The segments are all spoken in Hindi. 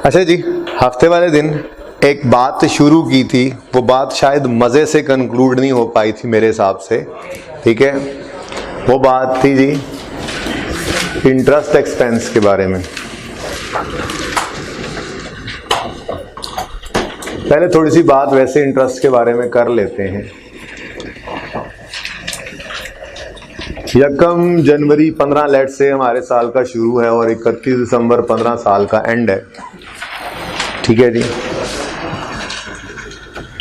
अच्छा जी, हफ्ते वाले दिन एक बात शुरू की थी, वो बात शायद मज़े से कंक्लूड नहीं हो पाई थी मेरे हिसाब से। ठीक है, वो बात थी जी इंटरेस्ट एक्सपेंस के बारे में। पहले थोड़ी सी बात वैसे इंटरेस्ट के बारे में कर लेते हैं। यकम जनवरी 15 लेट से हमारे साल का शुरू है और 31 दिसंबर 15 साल का एंड है। ठीक है जी,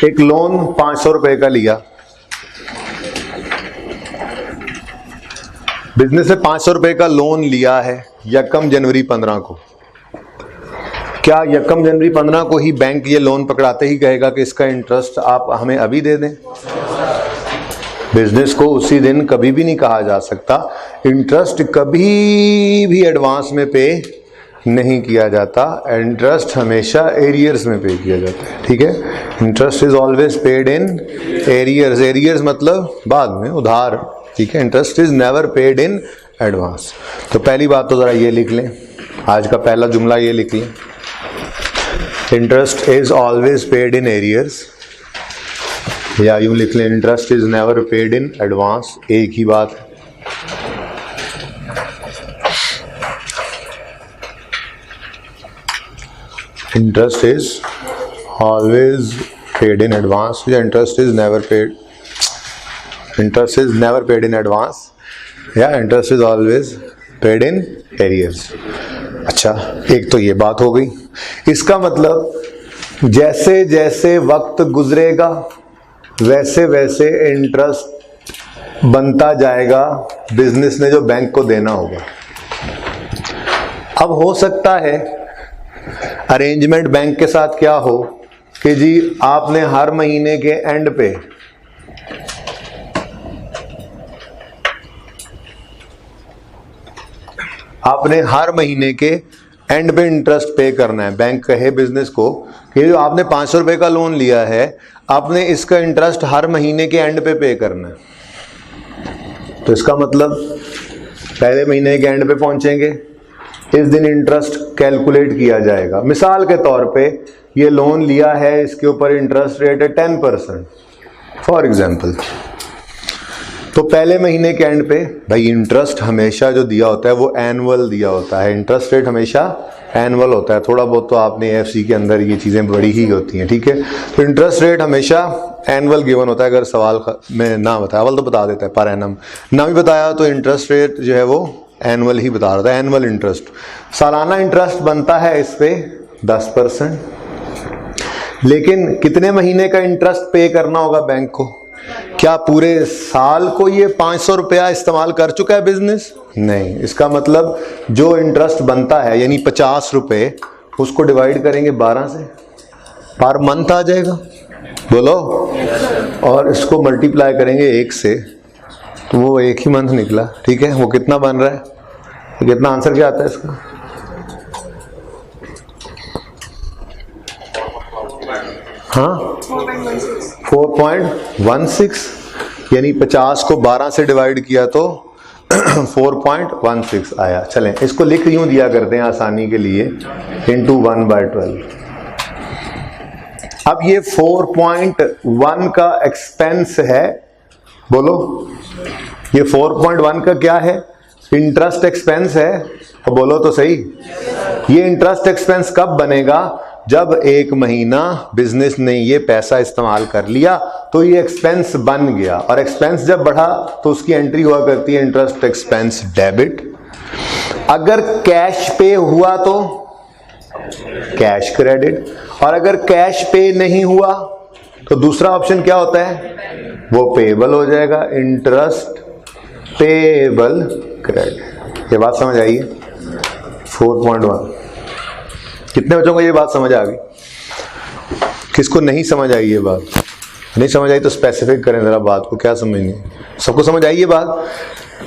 एक लोन 500 रुपए का लिया, बिजनेस से 500 रुपए का लोन लिया है यकम जनवरी 15 को। क्या यकम जनवरी 15 को ही बैंक ये लोन पकड़ाते ही कहेगा कि इसका इंटरेस्ट आप हमें अभी दे दें? बिजनेस को उसी दिन कभी भी नहीं कहा जा सकता। इंटरेस्ट कभी भी एडवांस में पे नहीं किया जाता, इंटरेस्ट हमेशा एरियर्स में पे किया जाता है। ठीक है, interest is always paid in arrears. Arrears मतलब बाद में, उधार। ठीक है, interest is never paid in advance. तो पहली बात तो जरा ये लिख लें, आज का पहला जुमला ये लिख लें, interest is always paid in arrears, या यूं लिख लें interest is never paid in advance. एक ही बात है। Interest is always paid in advance या interest is never paid, interest is never paid in advance या interest is always paid in arrears. अच्छा, एक तो ये बात हो गई। इसका मतलब जैसे जैसे वक्त गुजरेगा वैसे वैसे इंटरेस्ट बनता जाएगा बिजनेस ने जो बैंक को देना होगा। अब हो सकता है अरेंजमेंट बैंक के साथ क्या हो कि जी आपने हर महीने के एंड पे इंटरेस्ट पे करना है। बैंक कहे बिजनेस को कि जो आपने 500 रुपए का लोन लिया है, आपने इसका इंटरेस्ट हर महीने के एंड पे करना है। तो इसका मतलब पहले महीने के एंड पे पहुंचेंगे, इस दिन इंटरेस्ट कैलकुलेट किया जाएगा। मिसाल के तौर पे ये लोन लिया है, इसके ऊपर इंटरेस्ट रेट है 10% फॉर एग्जांपल। तो पहले महीने के एंड पे भाई इंटरेस्ट हमेशा जो दिया होता है वो एनुअल दिया होता है। इंटरेस्ट रेट हमेशा एनुअल होता है। थोड़ा बहुत तो आपने एफसी के अंदर ये चीज़ें बड़ी ही होती हैं। ठीक है, तो इंटरेस्ट रेट हमेशा एनुअल गिवन होता है। अगर सवाल में ना बताया, अवल तो बता देता है पर एनम, ना भी बताया तो इंटरेस्ट रेट जो है वो एनुअल ही बता रहा था, एनुअल इंटरेस्ट। सालाना इंटरेस्ट बनता है इस पे 10%, लेकिन कितने महीने का इंटरेस्ट पे करना होगा बैंक को? क्या पूरे साल को ये 500 रुपया इस्तेमाल कर चुका है बिजनेस? नहीं। इसका मतलब जो इंटरेस्ट बनता है यानी 50 रुपए, उसको डिवाइड करेंगे 12 से, पर मंथ आ जाएगा, बोलो, और इसको मल्टीप्लाई करेंगे 1 से, तो वो एक ही मंथ निकला। ठीक है, वो कितना बन रहा है, कितना आंसर क्या आता है इसका? हाँ, 4.16, यानी 50 को 12 से डिवाइड किया तो 4.16 आया। चलें, इसको लिख यूं दिया करते हैं आसानी के लिए, इंटू 1/12। अब ये 4.1 का एक्सपेंस है, बोलो, ये 4.1 का क्या है? इंटरेस्ट एक्सपेंस है। तो बोलो तो सही, ये इंटरेस्ट एक्सपेंस कब बनेगा? जब एक महीना बिजनेस ने ये पैसा इस्तेमाल कर लिया तो ये एक्सपेंस बन गया, और एक्सपेंस जब बढ़ा तो उसकी एंट्री हुआ करती है इंटरेस्ट एक्सपेंस डेबिट। अगर कैश पे हुआ तो कैश क्रेडिट, और अगर कैश पे नहीं हुआ तो दूसरा ऑप्शन क्या होता है? वो पेबल हो जाएगा, इंटरेस्ट पेबल क्रेडिट। ये बात समझ आई है? 4.1। कितने बच्चों को ये बात समझ आ गई? किसको नहीं समझ आई ये बात? नहीं समझ आई तो स्पेसिफिक करें जरा बात को, क्या समझनी? सबको समझ आई ये बात?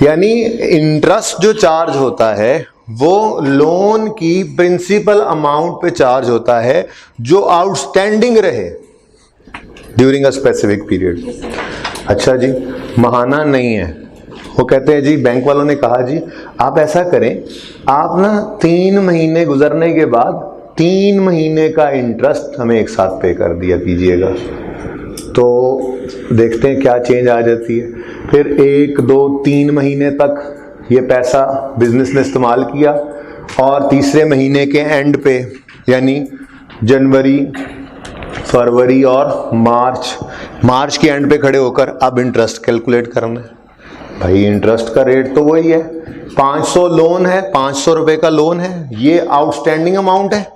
यानी इंटरेस्ट जो चार्ज होता है वो लोन की प्रिंसिपल अमाउंट पे चार्ज होता है जो आउटस्टैंडिंग रहे ड्यूरिंग अ स्पेसिफिक पीरियड। अच्छा जी, महाना नहीं है। वो कहते हैं जी, बैंक वालों ने कहा जी आप ऐसा करें, आप ना 3 महीने गुजरने के बाद 3 महीने का इंटरेस्ट हमें एक साथ पे कर दिया कीजिएगा, तो देखते हैं क्या चेंज आ जाती है। फिर 1, 2, 3 महीने तक ये पैसा बिजनेस ने इस्तेमाल किया और तीसरे महीने के एंड पे यानी जनवरी, फरवरी और मार्च के एंड पे खड़े होकर अब इंटरेस्ट कैलकुलेट करना है। भाई इंटरेस्ट का रेट तो वही है, 500 लोन है, 500 रुपए का लोन है, ये आउटस्टैंडिंग अमाउंट है,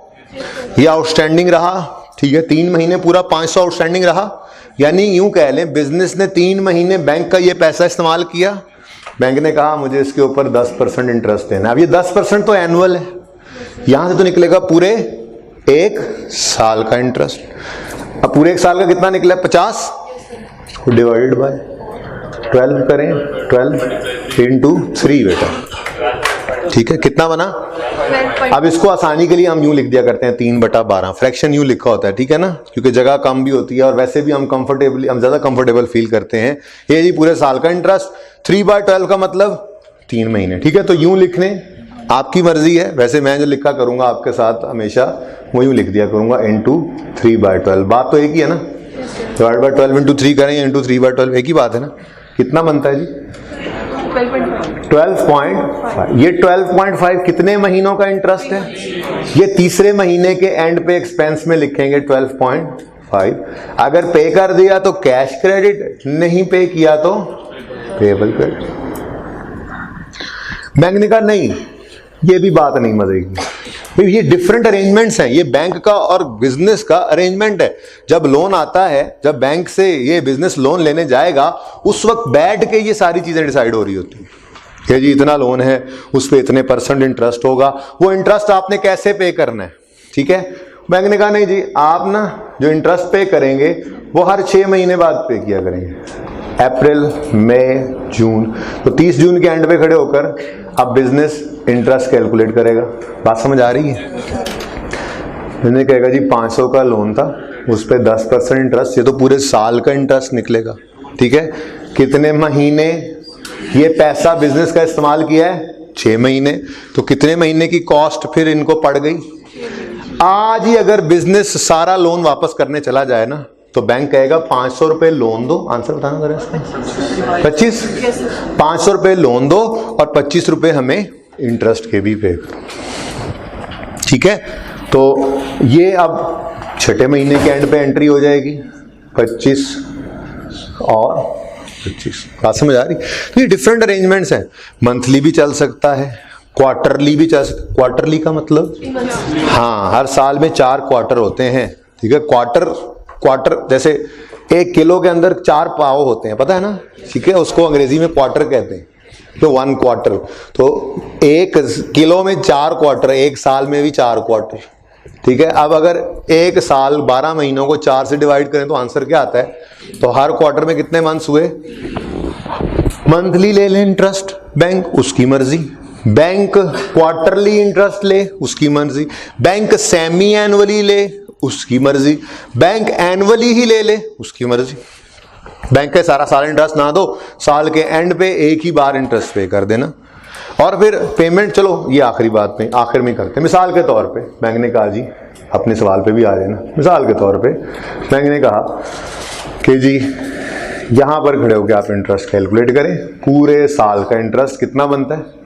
ये आउटस्टैंडिंग रहा, ठीक है। 3 महीने पूरा 500 आउटस्टैंडिंग रहा, यानी यूं कह लें बिजनेस ने 3 महीने बैंक का ये पैसा इस्तेमाल किया, बैंक ने कहा मुझे इसके ऊपर 10% इंटरेस्ट देना। अब ये 10% तो एनुअल है, यहां से तो निकलेगा पूरे 1 साल का इंटरेस्ट। अब पूरे 1 साल का कितना निकला? 50 डिवाइडेड बाय 12 करें, 12 इंटू 3 बेटा, ठीक है। कितना बना? अब इसको आसानी के लिए हम यूं लिख दिया करते हैं 3/12, फ्रैक्शन यूं लिखा होता है, ठीक है ना, क्योंकि जगह कम भी होती है और वैसे भी हम ज्यादा कंफर्टेबल फील करते हैं। ये जी पूरे साल का इंटरेस्ट, 3/12 का मतलब 3 महीने, ठीक है। तो यूं लिखने आपकी मर्जी है, वैसे मैं जो लिखा करूंगा आपके साथ हमेशा वो यूं लिख दिया करूंगा इंटू 3/12। बात तो एक ही है ना, डिवाइड बाय 12 इंटू 3 करें इंटू 3/12 एक ही बात है ना। कितना बनता है जी? 12.5। ये 12.5 कितने महीनों का इंटरेस्ट है? ये तीसरे महीने के एंड पे एक्सपेंस में लिखेंगे 12.5। अगर पे कर दिया तो कैश क्रेडिट, नहीं पे किया तो पेबल क्रेडिट। बैंक ने कहा नहीं, ये भी बात नहीं मजे की, ये डिफरेंट अरेंजमेंट्स हैं, ये बैंक का और बिजनेस का अरेंजमेंट है। जब लोन आता है, जब बैंक से ये बिजनेस लोन लेने जाएगा, उस वक्त बैठ के ये सारी चीजें डिसाइड हो रही होती है कि जी इतना लोन है, उस पर इतने % इंटरेस्ट होगा, वो इंटरेस्ट आपने कैसे पे करना है, ठीक है। बैंक ने कहा नहीं जी, आप ना जो इंटरेस्ट पे करेंगे वो हर 6 महीने बाद पे किया करेंगे, अप्रैल, मई, जून। तो 30 जून के एंड पे खड़े होकर अब बिजनेस इंटरेस्ट कैलकुलेट करेगा। बात समझ आ रही है? मैंने कहेगा जी 500 का लोन था, उस पर 10% इंटरेस्ट, ये तो पूरे साल का इंटरेस्ट निकलेगा, ठीक है। कितने महीने ये पैसा बिजनेस का इस्तेमाल किया है? 6 महीने। तो कितने महीने की कॉस्ट फिर इनको पड़ गई? आज ही अगर बिजनेस सारा लोन वापस करने चला जाए ना, तो बैंक कहेगा 500 रुपए लोन दो, आंसर बताना जरा इसका, 25, 500 रुपए लोन दो और 25 रुपए हमें इंटरेस्ट के भी पे, ठीक है। तो ये अब 6ठे महीने के एंड पे एंट्री हो जाएगी, 25 और 25। बात समझ आ रही? तो ये डिफरेंट अरेंजमेंट्स हैं, मंथली भी चल सकता है, क्वार्टरली भी चल सकता। क्वार्टरली का मतलब, हाँ, हर साल में 4 क्वार्टर होते हैं, ठीक है। क्वार्टर जैसे 1 किलो के अंदर 4 पाव होते हैं, पता है ना, ठीक है, उसको अंग्रेजी में क्वार्टर कहते हैं, तो 1 क्वार्टर। तो 1 किलो में 4 क्वार्टर, 1 साल में भी 4 क्वार्टर, ठीक है। अब अगर 1 साल 12 महीनों को 4 से डिवाइड करें तो आंसर क्या आता है? तो हर क्वार्टर में कितने मंथ्स हुए? मंथली ले लें इंटरेस्ट बैंक, उसकी मर्जी। बैंक क्वार्टरली इंटरेस्ट ले, उसकी मर्जी। बैंक सेमी एनुअली ले, उसकी मर्जी। बैंक एनुअली ही ले ले, उसकी मर्जी। बैंक के सारा साल इंटरेस्ट ना दो, साल के एंड पे एक ही बार इंटरेस्ट पे कर देना। और फिर पेमेंट, चलो ये आखिरी बात में आखिर में करते हैं। मिसाल के तौर पे बैंक ने कहा जी, अपने सवाल पे भी आ जाए ना, मिसाल के तौर पे बैंक ने कहा कि जी यहां पर खड़े होकर आप इंटरेस्ट कैलकुलेट करें, पूरे साल का इंटरेस्ट कितना बनता है?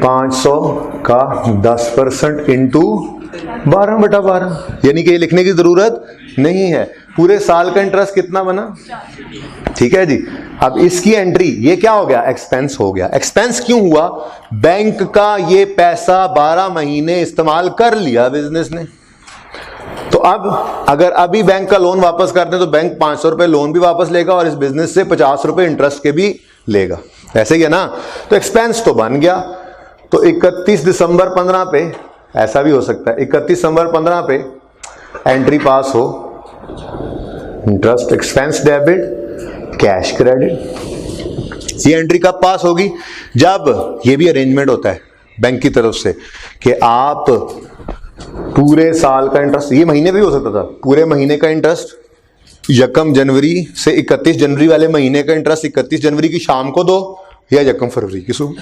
500 का 10% इंटू 12/12, यानी कि ये लिखने की जरूरत नहीं है। पूरे साल का इंटरेस्ट कितना बना? ठीक है जी। अब इसकी एंट्री, ये क्या हो गया? एक्सपेंस हो गया। एक्सपेंस क्यों हुआ? बैंक का ये पैसा 12 महीने इस्तेमाल कर लिया बिजनेस ने। तो अब अगर अभी बैंक का लोन वापस करते हैं तो बैंक 500 रुपए लोन भी वापस लेगा और इस बिजनेस से 50 रुपए इंटरेस्ट के भी लेगा, ऐसे ही है ना। तो एक्सपेंस तो बन गया। तो 31 दिसंबर 15 पे, ऐसा भी हो सकता है 31 दिसंबर 15 पे एंट्री पास हो, interest expense debit, cash credit. ये एंट्री कब पास होगी? जब, ये भी अरेंजमेंट होता है बैंक की तरफ से कि आप पूरे साल का इंटरेस्ट, ये महीने भी हो सकता था, पूरे महीने का इंटरेस्ट 1 जनवरी से 31 जनवरी वाले महीने का इंटरेस्ट 31 जनवरी की शाम को दो या 1 फरवरी की सुबह।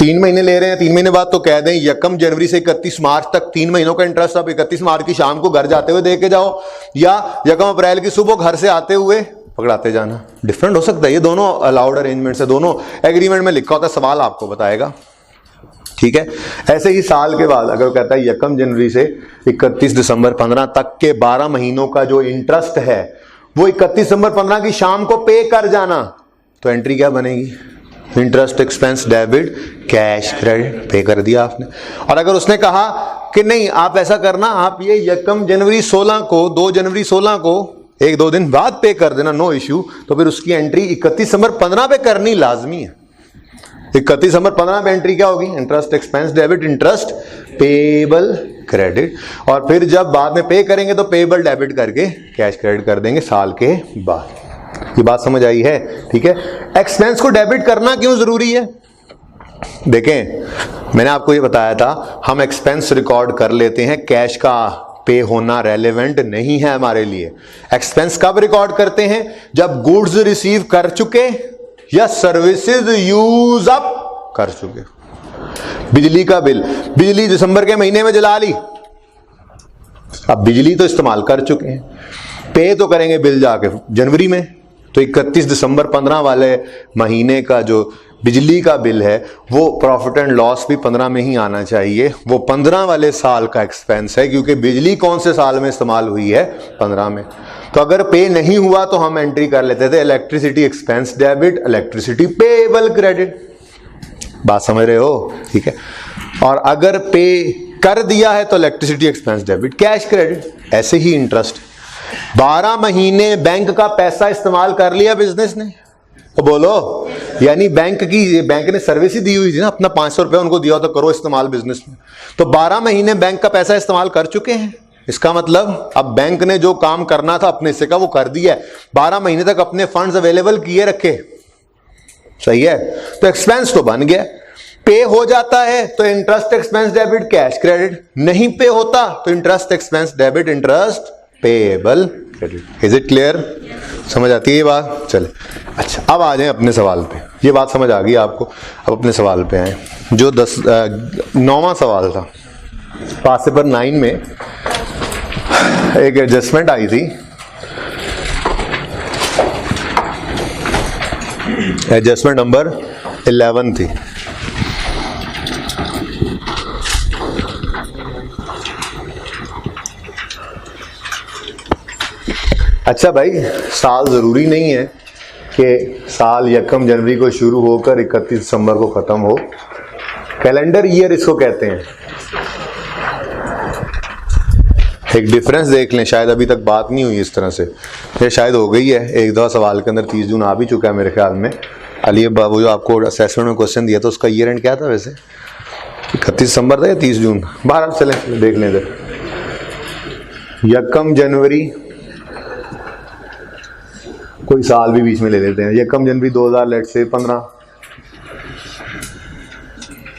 3 महीने ले रहे हैं, 3 महीने बाद तो कह दें 1 जनवरी से 31 मार्च तक 3 महीनों का इंटरेस्ट आप 31 मार्च की शाम को घर जाते हुए दे के जाओ, या 1 अप्रैल की सुबह घर से आते हुए पकड़ाते जाना। डिफरेंट हो सकता है, ये दोनों अलाउड अरेंजमेंट्स है, दोनों एग्रीमेंट में लिखा होता है, सवाल आपको बताएगा। ठीक है, ऐसे ही साल के बाद अगर कहता है 1 जनवरी से 31 दिसंबर 15 तक के 12 महीनों का जो इंटरेस्ट है वो 31 दिसंबर 15 की शाम को पे कर जाना, तो एंट्री क्या बनेगी? Interest expense debit cash credit, पे कर दिया आपने। और अगर उसने कहा कि नहीं आप ऐसा करना, आप ये 1 जनवरी 16 को 2 जनवरी 16 को 1-2 दिन बाद पे कर देना, नो इश्यू, तो फिर उसकी एंट्री 31 दिसंबर 15 पे करनी लाजमी है। 31 दिसंबर 15 पे एंट्री क्या होगी? Interest expense debit interest payable credit, और फिर जब बाद में पे करेंगे तो पेबल डेबिट करके कैश क्रेडिट कर देंगे साल के बाद। ये बात समझ आई है? ठीक है, एक्सपेंस को डेबिट करना क्यों जरूरी है? देखें, मैंने आपको ये बताया था हम एक्सपेंस रिकॉर्ड कर लेते हैं, कैश का पे होना रेलेवेंट नहीं है हमारे लिए। एक्सपेंस कब रिकॉर्ड करते हैं? जब गुड्स रिसीव कर चुके या सर्विसेज यूज अप कर चुके। बिजली का बिल, बिजली दिसंबर के महीने में जला ली, अब बिजली तो इस्तेमाल कर चुके हैं, पे तो करेंगे बिल जाके जनवरी में, तो 31 दिसंबर 15 वाले महीने का जो बिजली का बिल है वो प्रॉफिट एंड लॉस भी 15 में ही आना चाहिए, वो 15 वाले साल का एक्सपेंस है, क्योंकि बिजली कौन से साल में इस्तेमाल हुई है? 15 में। तो अगर पे नहीं हुआ तो हम एंट्री कर लेते थे electricity expense debit, electricity payable credit. बात समझ रहे हो? ठीक है, और अगर पे कर दिया है तो electricity expense debit cash credit. ऐसे ही इंटरेस्ट, 12 महीने बैंक का पैसा इस्तेमाल कर लिया बिजनेस ने, तो बोलो, यानी बैंक ने सर्विस ही दी हुई थी ना, अपना 500 रुपये उनको दिया तो करो इस्तेमाल बिजनेस में, तो 12 महीने बैंक का पैसा इस्तेमाल कर चुके हैं। इसका मतलब अब बैंक ने जो काम करना था अपने से का वो कर दिया है, 12 महीने तक अपने फंड्स अवेलेबल किए रखे। सही है, तो एक्सपेंस तो बन गया। पे हो जाता है तो interest expense debit cash credit, नहीं पे होता तो interest expense debit interest payable credit. Is it clear? समझ आती है ये बात? चले, अच्छा अब आ जाएं अपने सवाल पे। ये बात समझ आ गई आपको, अब अपने सवाल पे आए जो 9वां सवाल था। पास पेपर 9 में एक एडजस्टमेंट आई थी, एडजस्टमेंट नंबर 11 थी। अच्छा भाई, साल जरूरी नहीं है कि साल 1 जनवरी को शुरू होकर 31 दिसंबर को खत्म हो। कैलेंडर ईयर इसको कहते हैं। एक डिफरेंस देख लें, शायद अभी तक बात नहीं हुई इस तरह से, ये शायद हो गई है, एक दो सवाल के अंदर 30 जून आ भी चुका है मेरे ख्याल में। अली बाबू जो आपको असेसमेंट में क्वेश्चन दिया था उसका ईयर एंड क्या था वैसे? 31 दिसंबर था या 30 जून? बाहर चले देख लें इधर। 1 जनवरी, कोई साल भी बीच में ले लेते हैं, 1 जनवरी 2000 लेट से 15,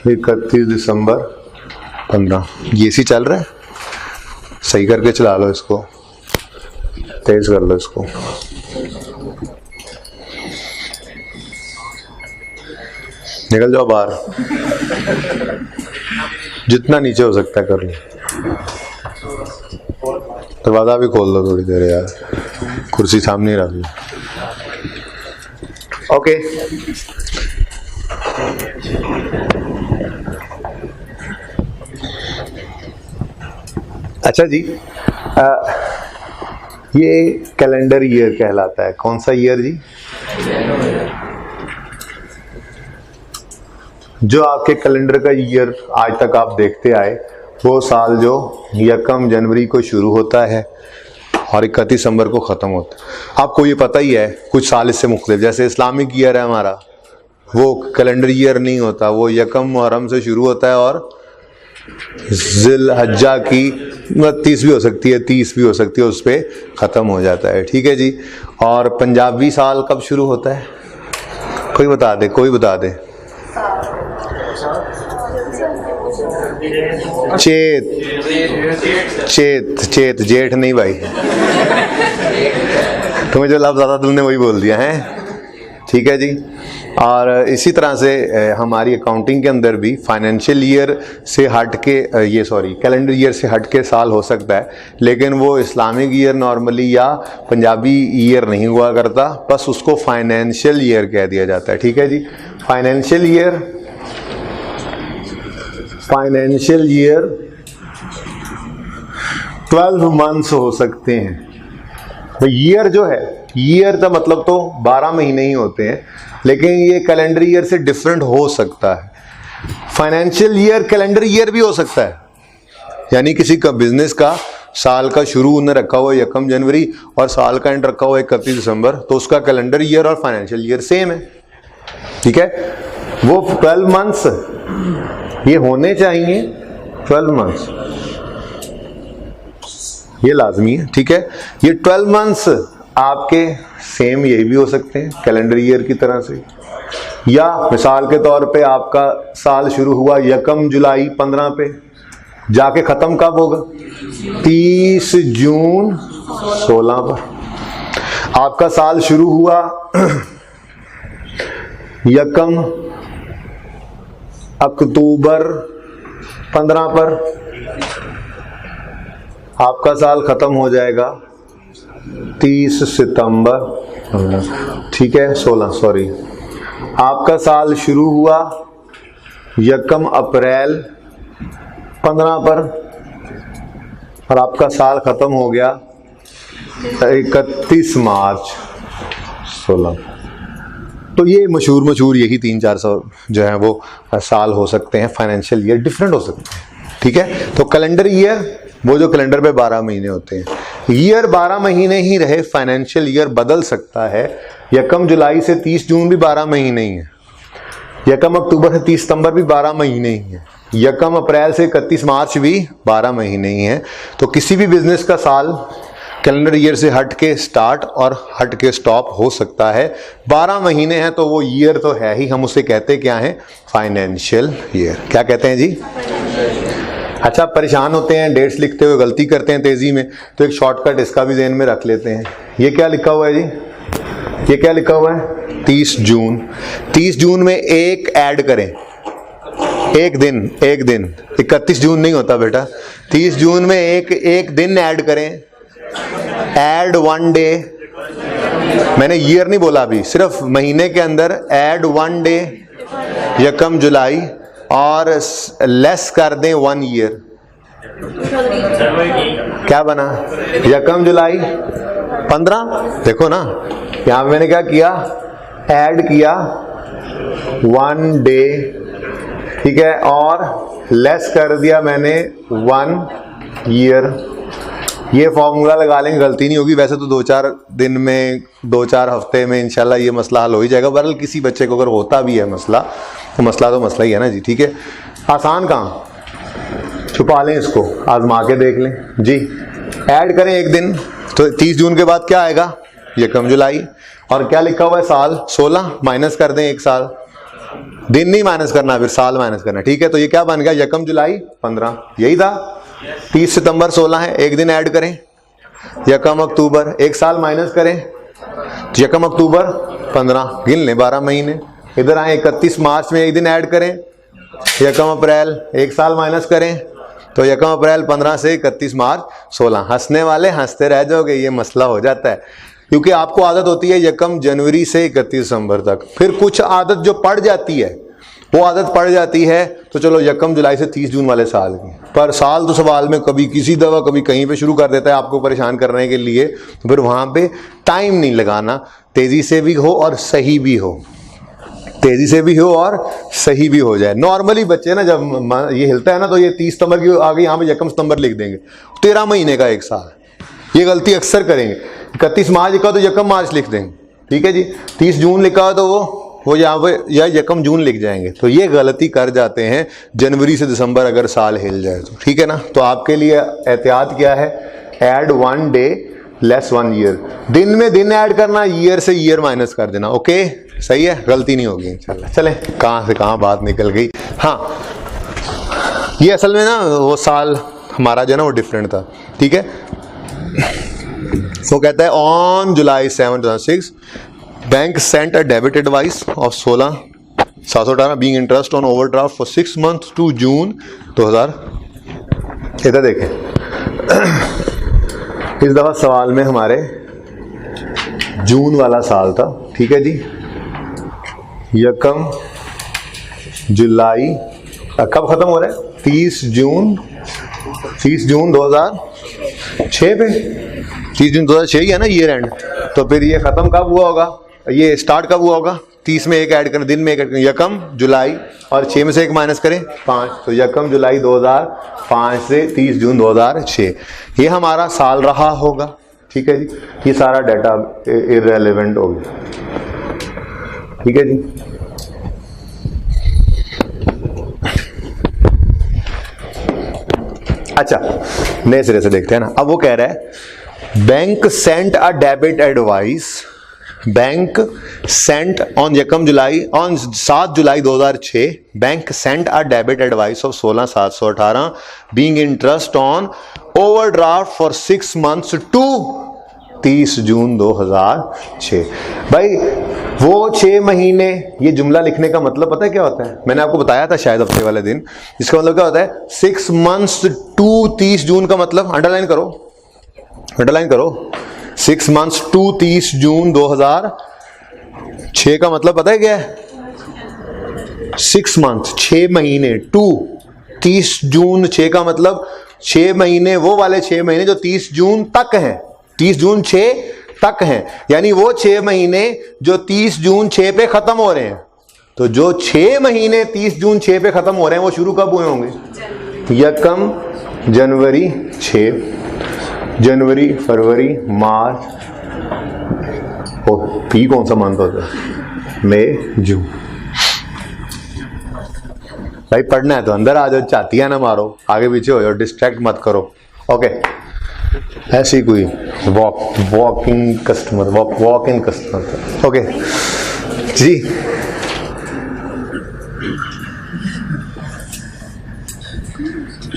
31 दिसंबर 15, ये सी चल रहा है। सही करके चला लो इसको, तेज कर लो इसको। निकल जाओ बाहर, जितना नीचे हो सकता है कर लो। दरवाजा भी खोल दो थोड़ी देर यार, कुर्सी सामने रख लो। ओके, अच्छा जी, ये कैलेंडर ईयर कहलाता है। कौन सा ईयर जी? जो आपके कैलेंडर का ईयर आज तक आप देखते आए, वो साल जो 1 जनवरी को शुरू होता है और 31 दिसंबर को ख़त्म होता है। आपको ये पता ही है, कुछ साल इससे मुख्तलिफ, जैसे इस्लामिक ईयर है हमारा, वो कैलेंडर ईयर नहीं होता, वो 1 मुहर्रम से शुरू होता है और ज़िल-हज्जा की 29 भी हो सकती है, 30 भी हो सकती है, उस पर ख़त्म हो जाता है। ठीक है जी। और पंजाबी साल कब शुरू होता है? कोई बता दे, कोई बता दे। चेत जेठ नहीं भाई, तुम्हें जो लफ्ज़ आता तुमने वही बोल दिया है। ठीक है जी। और इसी तरह से हमारी अकाउंटिंग के अंदर भी फाइनेंशियल ईयर से हट के कैलेंडर ईयर से हट के साल हो सकता है, लेकिन वो इस्लामिक ईयर नॉर्मली या पंजाबी ईयर नहीं हुआ करता, बस उसको फाइनेंशियल ईयर कह दिया जाता है। ठीक है जी, फाइनेंशियल ईयर 12 मंथ्स हो सकते हैं। तो ईयर जो है, ईयर का मतलब तो 12 महीने ही होते हैं, लेकिन ये कैलेंडर ईयर से डिफरेंट हो सकता है। फाइनेंशियल ईयर कैलेंडर ईयर भी हो सकता है, यानी किसी का बिजनेस का साल का शुरू उन्हें रखा हुआ 1 जनवरी और साल का एंड रखा हुआ 31 दिसंबर, तो उसका कैलेंडर ईयर और फाइनेंशियल ईयर सेम है। ठीक है, वो 12 मंथ्स ये होने चाहिए, 12 मंथ्स ये लाजमी है। ठीक है, ये 12 मंथ्स आपके सेम यही भी हो सकते हैं कैलेंडर ईयर की तरह से, या मिसाल के तौर पे आपका साल शुरू हुआ 1 जुलाई 15 पे, जाके खत्म कब होगा? 30 जून 16 पर। आपका साल शुरू हुआ 1 अक्टूबर 15 पर, आपका साल खत्म हो जाएगा 30 सितंबर, ठीक है 16, सॉरी, आपका साल शुरू हुआ 1 अप्रैल 15 पर और आपका साल खत्म हो गया 31 मार्च 16। तो ये मशहूर यही 300-400 जो है वो साल हो सकते हैं, फाइनेंशियल ईयर डिफरेंट हो सकते हैं। ठीक है, तो कैलेंडर ईयर वो जो कैलेंडर पे 12 महीने होते हैं, ईयर 12 महीने ही रहे, फाइनेंशियल ईयर बदल सकता है। 1 जुलाई से 30 जून भी 12 महीने ही है, 1 अक्टूबर से 30 सितंबर भी 12 महीने ही है, 1 अप्रैल से 31 मार्च भी 12 महीने ही है। तो किसी भी बिजनेस का साल कैलेंडर ईयर से हट के स्टार्ट और हट के स्टॉप हो सकता है। 12 महीने हैं तो वो ईयर तो है ही, हम उसे कहते क्या है? Financial year. क्या कहते हैं जी? अच्छा, परेशान होते हैं डेट्स लिखते हुए, गलती करते हैं तेजी में, तो एक शॉर्टकट इसका भी ज़हन में रख लेते हैं। ये क्या लिखा हुआ है जी? ये क्या लिखा हुआ है? 30 जून। 30 जून में एक ऐड करें, एक दिन 31 जून नहीं होता बेटा, 30 जून में एक दिन ऐड करें, ऐड 1 डे। मैंने ईयर नहीं बोला अभी, सिर्फ महीने के अंदर ऐड 1 डे 1 जुलाई और लेस कर दें 1 ईयर। क्या बना? 1 जुलाई 15। देखो ना, यहां पे मैंने क्या किया? ऐड किया 1 डे, ठीक है, और लेस कर दिया मैंने 1 ईयर। ये फॉर्मूला लगा लेंगे, गलती नहीं होगी। वैसे तो 2-4 दिन में, 2-4 हफ्ते में इंशाल्लाह ये मसला हल हो ही जाएगा। बहरहाल किसी बच्चे को अगर होता भी है मसला, तो मसला ही है ना जी। ठीक है, आसान कहाँ, छुपा लें इसको, आजमा के देख लें जी। ऐड करें एक दिन, तो 30 जून के बाद क्या आएगा? 1 जुलाई। और क्या लिखा हुआ है? साल 16, माइनस कर दें 1 साल, दिन नहीं माइनस करना, फिर साल माइनस करना। ठीक है, तो ये क्या बन गया? 1 जुलाई 15, यही था। 30 सितंबर 16 है, एक दिन ऐड करें 1 अक्टूबर, 1 साल माइनस करें 1 अक्टूबर 15, गिन लें 12 महीने। इधर आए 31 मार्च में एक दिन ऐड करें 1 अप्रैल, 1 साल माइनस करें तो 1 अप्रैल 15 से 31 मार्च 16। हंसने वाले हंसते रह जाओगे, ये मसला हो जाता है, क्योंकि आपको आदत होती है 1 जनवरी से 31 दिसंबर तक, फिर कुछ आदत जो पड़ जाती है, वो आदत पड़ जाती है तो चलो 1 जुलाई से 30 जून वाले साल की, पर साल तो सवाल में कभी किसी दवा कभी कहीं पे शुरू कर देता है आपको परेशान करने के लिए। तो फिर वहाँ पे टाइम नहीं लगाना, तेज़ी से भी हो और सही भी हो, तेज़ी से भी हो और सही भी हो जाए। नॉर्मली बच्चे ना जब ये हिलता है ना, तो ये 30 सितंबर की आगे यहाँ पे 1 सितंबर लिख देंगे, 13 महीने का 1 साल। ये गलती अक्सर करेंगे। 31 मार्च लिखा तो 1 मार्च लिख देंगे, ठीक है जी। 30 जून लिखा हो तो वो यहाँ पे या 1 जून लिख जाएंगे। तो ये गलती कर जाते हैं जनवरी से दिसंबर अगर साल हिल जाए तो, ठीक है ना। तो आपके लिए एहतियात क्या है? Add 1 day less 1 year. दिन में दिन ऐड करना, ईयर से ईयर माइनस कर देना। ओके, सही है, गलती नहीं होगी इंशाल्लाह। चलें, कहाँ से कहाँ बात निकल गई। हाँ, ये असल में ना वो साल हमारा जो है ना वो डिफरेंट था, ठीक है। वो कहता है on July 7, 2006 bank sent a debit advice of 16,718 being interest on overdraft for 6 months to June 2000। इधर देखें, इस दफा सवाल में हमारे जून वाला साल था, ठीक है जी। यकम जुलाई, कब खत्म हो रहा है? 30 जून 2006 पे, 30 जून 2006 ही है ना ईयर एंड। तो फिर ये खत्म कब हुआ होगा, ये स्टार्ट कब हुआ होगा? 30 में एक ऐड करें, दिन में एक ऐड करें, यकम जुलाई, और 6 में से एक माइनस करें 5, तो यकम जुलाई 2005 से 30 जून 2006 ये हमारा साल रहा होगा, ठीक है जी। ये सारा डाटा इररेलेवेंट हो गया, ठीक है जी। अच्छा, नए सिरे से देखते हैं ना। अब वो कह रहा है bank sent a debit advice, bank sent on यकम July, on 7 July 2006 bank sent a debit advice of 16,718 being interest on overdraft for 6 months to 30 June 2006। भाई वो 6 महीने, ये जुमला लिखने का मतलब पता है क्या होता है? मैंने आपको बताया था शायद हफ्ते वाले दिन। इसका मतलब क्या होता है? 6 months टू 30 जून का मतलब अंडरलाइन करो, अंडरलाइन करो। 6 months टू 30 जून 2006 का मतलब पता है क्या है? 6 months 6 महीने टू 30 जून 6 का मतलब 6 महीने, वो वाले 6 महीने जो 30 जून तक हैं, 30 जून 6 तक हैं, यानी वो 6 महीने जो 30 जून 6 पे खत्म हो रहे हैं। तो जो 6 महीने 30 जून 6 पे खत्म हो रहे हैं वो शुरू कब हुए होंगे? यकम जनवरी 6, जनवरी फरवरी मार्च, पी कौन सा मंथ होता है? मई जून। भाई पढ़ना है तो अंदर आ जाओ, चातियां ना मारो, आगे पीछे हो जाओ, डिस्ट्रैक्ट मत करो, ओके। ऐसी कोई वॉक इन कस्टमर, ओके जी।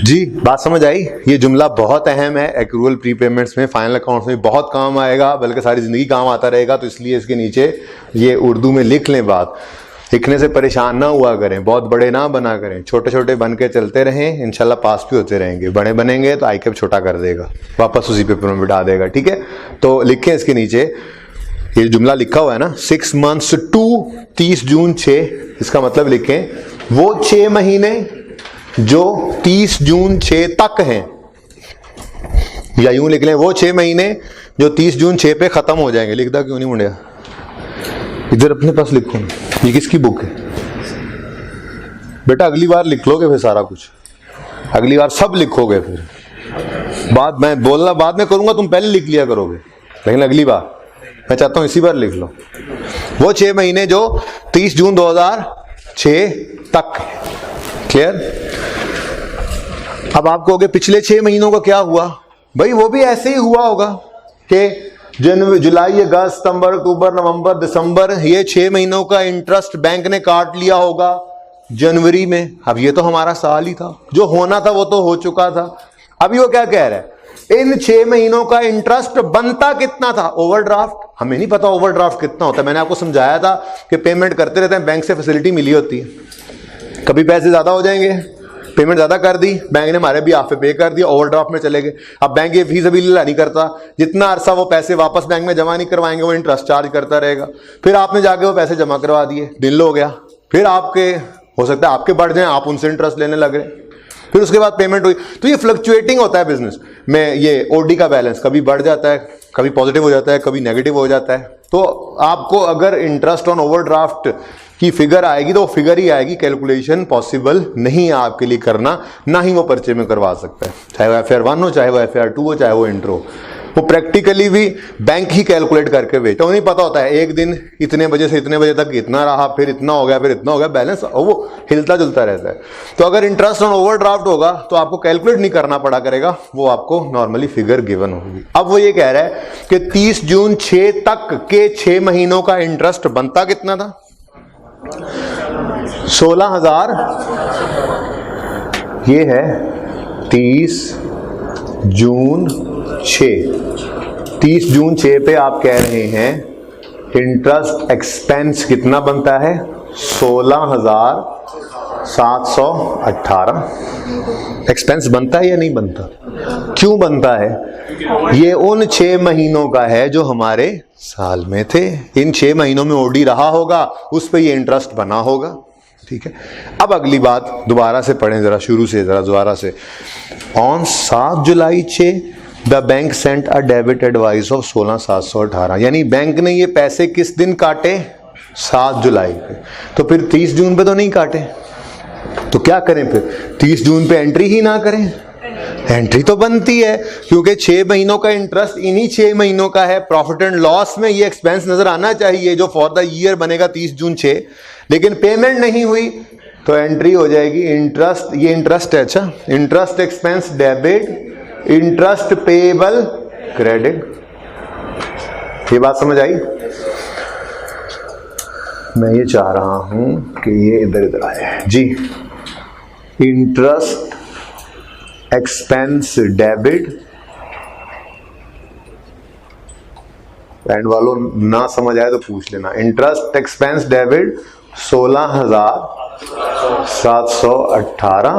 जी बात समझ आई? ये जुमला बहुत अहम है एक्रूअल प्रीपेमेंट्स में, फाइनल अकाउंट्स में बहुत काम आएगा, बल्कि सारी जिंदगी काम आता रहेगा। तो इसलिए इसके नीचे ये उर्दू में लिख लें। बात लिखने से परेशान ना हुआ करें, बहुत बड़े ना बना करें, छोटे छोटे बन के चलते रहें, इंशाल्लाह पास भी होते रहेंगे। बड़े बनेंगे तो आईकेप छोटा कर देगा, वापस उसी पेपर में बिठा देगा, ठीक है। तो लिखें इसके नीचे, ये जुमला लिखा हुआ है ना, 6 months टू 30 जून 6, इसका मतलब लिखें वो 6 महीने जो 30 जून 6 तक हैं, या यूं लिख लें वो 6 महीने जो 30 जून 6 पे खत्म हो जाएंगे। लिखदा क्यों नहीं मुंडिया? इधर अपने पास लिखो। ये किसकी बुक है बेटा? अगली बार लिख लोगे फिर सारा कुछ, अगली बार सब लिखोगे। फिर बात मैं बोलना बाद में करूंगा, तुम पहले लिख लिया करोगे, लेकिन अगली बार मैं चाहता हूं इसी बार लिख लो। वो 6 महीने जो 30 जून 2006 तक, क्लियर? अब आप कहोगे पिछले 6 महीनों का क्या हुआ? भाई वो भी ऐसे ही हुआ होगा कि जनवरी, जुलाई, अगस्त, सितंबर, अक्टूबर, नवंबर, दिसंबर, ये 6 महीनों का इंटरेस्ट बैंक ने काट लिया होगा जनवरी में। अब ये तो हमारा साल ही था, जो होना था वो तो हो चुका था। अभी वो क्या कह रहा है? इन 6 महीनों का इंटरेस्ट बनता कितना था? ओवरड्राफ्ट, हमें नहीं पता ओवरड्राफ्ट कितना होता है। मैंने आपको समझाया था कि पेमेंट करते रहते हैं, बैंक से फैसिलिटी मिली होती है। कभी पैसे ज्यादा हो जाएंगे, पेमेंट ज्यादा कर दी, बैंक ने हमारे भी हाफ पे कर दिया, ओवरड्राफ्ट में चले गए। अब बैंक ये फीस अभी नहीं करता, जितना अरसा वो पैसे वापस बैंक में जमा नहीं करवाएंगे वो इंटरेस्ट चार्ज करता रहेगा। फिर आपने जाके वो पैसे जमा करवा दिए, दिन हो गया, फिर आपके हो सकता है आपके बढ़ जाए, आप उनसे इंटरेस्ट लेने लग रहे, फिर उसके बाद पेमेंट हुई। तो ये फ्लक्चुएटिंग होता है बिजनेस में। ये ओडी का बैलेंस कभी बढ़ जाता है, कभी पॉजिटिव हो जाता है, कभी नेगेटिव हो जाता है। तो आपको अगर इंटरेस्ट ऑन ओवरड्राफ्ट की फिगर आएगी तो वो फिगर ही आएगी, कैलकुलेशन पॉसिबल नहीं है आपके लिए करना, ना ही वो पर्चे में करवा सकता है, चाहे वो FR 1 हो, चाहे वो FR 2 हो, चाहे वो इंटर हो। वो प्रैक्टिकली भी बैंक ही कैलकुलेट करके बेचता, उन्हें पता होता है एक दिन इतने बजे से इतने बजे तक इतना रहा, फिर इतना हो गया, फिर इतना हो गया, बैलेंस वो हिलता जुलता रहता है। तो अगर इंटरेस्ट ऑन ओवरड्राफ्ट होगा तो आपको कैलकुलेट नहीं करना पड़ा करेगा, वो आपको नॉर्मली फिगर गिवन होगी। अब वो ये कह रहा है कि 30 जून 6 तक के 6 महीनों का इंटरेस्ट बनता कितना था? 16,000। ये है 30 जून 6, 30 जून 6 पे आप कह रहे हैं इंटरेस्ट एक्सपेंस कितना बनता है? 16,718 एक्सपेंस बनता है या नहीं बनता? क्यों बनता है? ये उन 6 महीनों का है जो हमारे साल में थे। इन 6 महीनों में ओडी रहा होगा, उस पे ये इंटरेस्ट बना होगा। ठीक है, अब अगली बात दोबारा से पढ़ें, जरा शुरू से, जरा दोबारा से। On 7 July 6 the bank sent a debit advice of 16,718, यानी बैंक ने ये पैसे किस दिन काटे? 7 जुलाई पे। तो फिर 30 जून पे तो नहीं काटे, तो क्या करें फिर? 30 जून पे एंट्री ही ना करें? एंट्री तो बनती है, क्योंकि 6 महीनों का इंटरेस्ट इन्हीं 6 महीनों का है। प्रॉफिट एंड लॉस में ये एक्सपेंस नजर आना चाहिए जो फॉर द ईयर बनेगा 30 जून 6, लेकिन पेमेंट नहीं हुई तो एंट्री हो जाएगी इंटरेस्ट। ये इंटरेस्ट है, अच्छा, interest expense debit, interest payable credit. ये बात समझ आई? मैं ये चाह रहा हूं कि ये इधर इधर आए जी। इंटरेस्ट एक्सपेंस डेबिट, एंड वालों ना समझ आए तो पूछ लेना। इंटरेस्ट एक्सपेंस डेबिट 16,718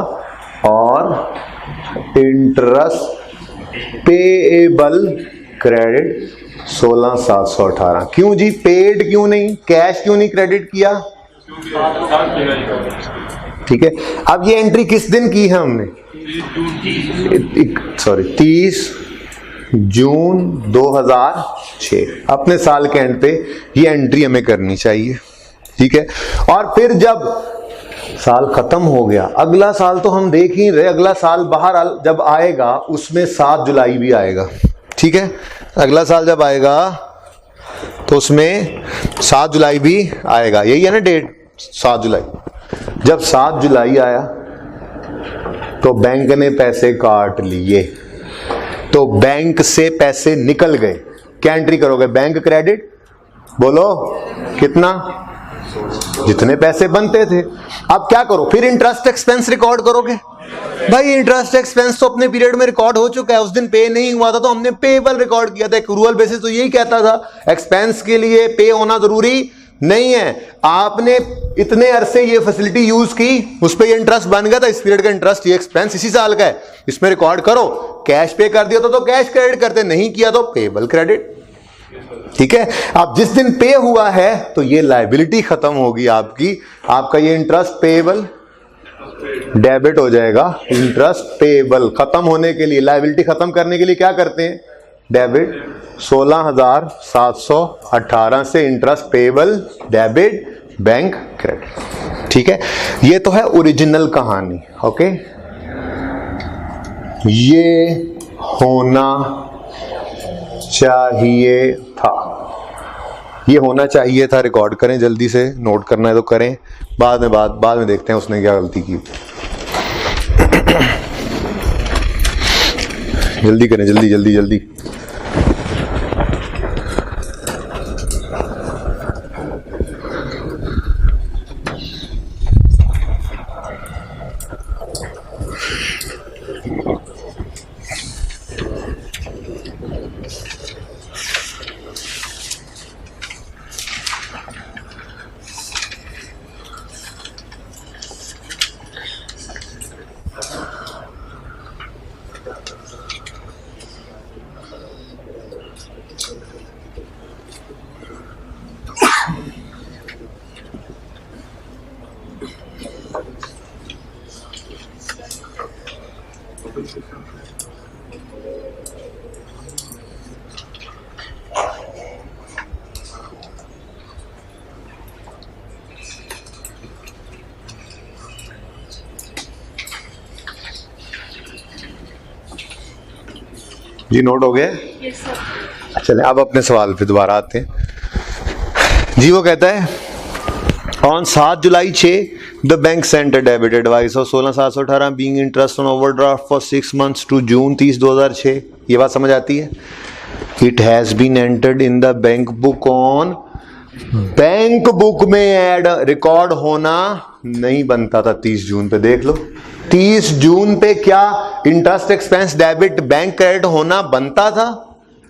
और इंटरेस्ट पेएबल क्रेडिट 16,718। क्यों जी? पेड क्यों नहीं, कैश क्यों नहीं क्रेडिट किया? ठीक है, अब ये एंट्री किस दिन की है हमने? 30 जून 2006, अपने साल के एंड पे ये एंट्री हमें करनी चाहिए। ठीक है, और फिर जब साल खत्म हो गया, अगला साल तो हम देख ही रहे, अगला साल बाहर जब आएगा उसमें 7 जुलाई भी आएगा। ठीक है, अगला साल जब आएगा तो उसमें 7 जुलाई भी आएगा, यही है ना डेट, 7 जुलाई। जब 7 जुलाई आया तो बैंक ने पैसे काट लिए, तो बैंक से पैसे निकल गए, क्या एंट्री करोगे? बैंक क्रेडिट, बोलो कितना? जितने पैसे बनते थे। अब क्या करो? फिर इंटरेस्ट एक्सपेंस रिकॉर्ड करोगे। भाई इंटरेस्ट एक्सपेंस तो अपने पीरियड में रिकॉर्ड हो चुका है, उस दिन पे नहीं हुआ था तो हमने पेएबल रिकॉर्ड किया था। एक्रूअल बेसिस तो यही कहता था, एक्सपेंस के लिए पे होना जरूरी नहीं है। आपने इतने अरसे ये फैसिलिटी यूज की, उस पर ये इंटरेस्ट बन गया था, इस पीरियड का इंटरेस्ट, ये एक्सपेंस इसी साल का है, इसमें रिकॉर्ड करो। कैश पे कर दिया तो कैश क्रेडिट करते, नहीं किया तो पेएबल क्रेडिट। ठीक है, अब जिस दिन पे हुआ है तो ये लायबिलिटी खत्म होगी आपकी, आपका ये इंटरेस्ट पेएबल डेबिट हो जाएगा। इंटरेस्ट पेएबल खत्म होने के लिए, लायबिलिटी खत्म करने के लिए क्या करते हैं? डेबिट 16,718 से interest payable debit bank credit. ठीक है, ये तो है ओरिजिनल कहानी। ओके, ये होना चाहिए था, ये होना चाहिए था। रिकॉर्ड करें, जल्दी से नोट करना है तो करें, बाद में देखते हैं उसने क्या गलती की। जल्दी करें, जल्दी जल्दी जल्दी। जी नोट हो गए? Yes sir. चलें अब अपने सवाल पे दोबारा आते हैं जी। वो कहता है on 7 July 6 the bank sent a debit advice of 16,718 being interest on overdraft for 6 months to June 30, 2006। ये बात समझ आती है? It has been entered in the bank book on, bank book में ऐड रिकॉर्ड होना नहीं बनता था 30 जून पे। देख लो 30 जून पे क्या interest expense debit bank credit होना बनता था?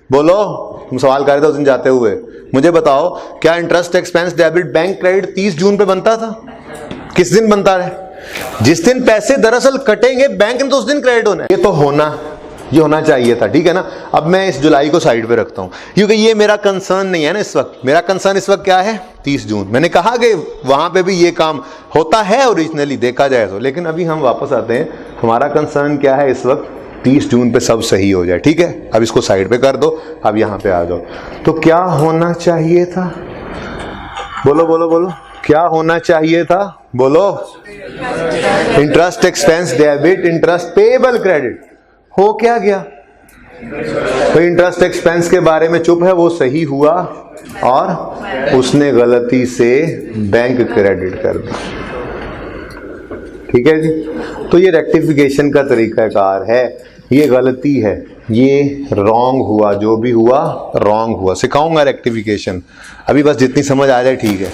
बोलो तुम सवाल कर रहे थे उस दिन जाते हुए, मुझे बताओ क्या interest expense debit bank credit 30 जून पे बनता था? किस दिन बनता है? जिस दिन पैसे दरअसल कटेंगे बैंक ने तो उस दिन क्रेडिट होना है। ये होना चाहिए था, ठीक है ना। अब मैं इस जुलाई को साइड पे रखता हूं क्योंकि ये मेरा कंसर्न नहीं है ना इस वक्त। मेरा कंसर्न इस वक्त क्या है? 30 जून। मैंने कहा कि वहां पे भी ये काम होता है ओरिजिनली देखा जाए तो, लेकिन अभी हम वापस आते हैं, हमारा कंसर्न क्या है इस वक्त? 30 जून पे सब सही हो जाए, ठीक है। अब इसको साइड पे कर दो, अब यहां पे आ जाओ। तो क्या होना चाहिए था? बोलो बोलो बोलो, क्या होना चाहिए था? बोलो। Interest expense debit interest payable credit. हो क्या गया? तो इंटरेस्ट एक्सपेंस के बारे में चुप है, वो सही हुआ और उसने गलती से बैंक क्रेडिट कर दिया, ठीक है जी। तो ये रेक्टिफिकेशन का तरीकाकार है, ये गलती है, ये रॉन्ग हुआ, जो भी हुआ रॉन्ग हुआ। सिखाऊंगा रेक्टिफिकेशन, अभी बस जितनी समझ आ जाए ठीक है,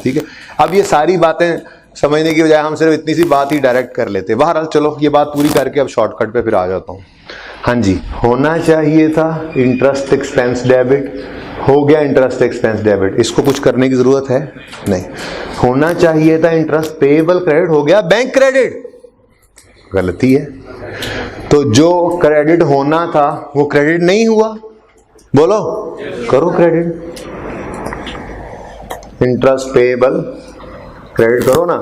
ठीक है। अब ये सारी बातें समझने की बजाय हम सिर्फ इतनी सी बात ही डायरेक्ट कर लेते। बहरहाल चलो ये बात पूरी करके अब शॉर्टकट पे फिर आ जाता हूँ। हाँ जी, होना चाहिए था इंटरेस्ट एक्सपेंस डेबिट, हो गया इंटरेस्ट एक्सपेंस डेबिट, इसको कुछ करने की जरूरत है नहीं। होना चाहिए था इंटरेस्ट पेएबल क्रेडिट, हो गया बैंक क्रेडिट, गलती है। तो जो क्रेडिट होना था वो क्रेडिट नहीं हुआ, बोलो करो क्रेडिट, इंटरेस्ट पेएबल क्रेडिट करो ना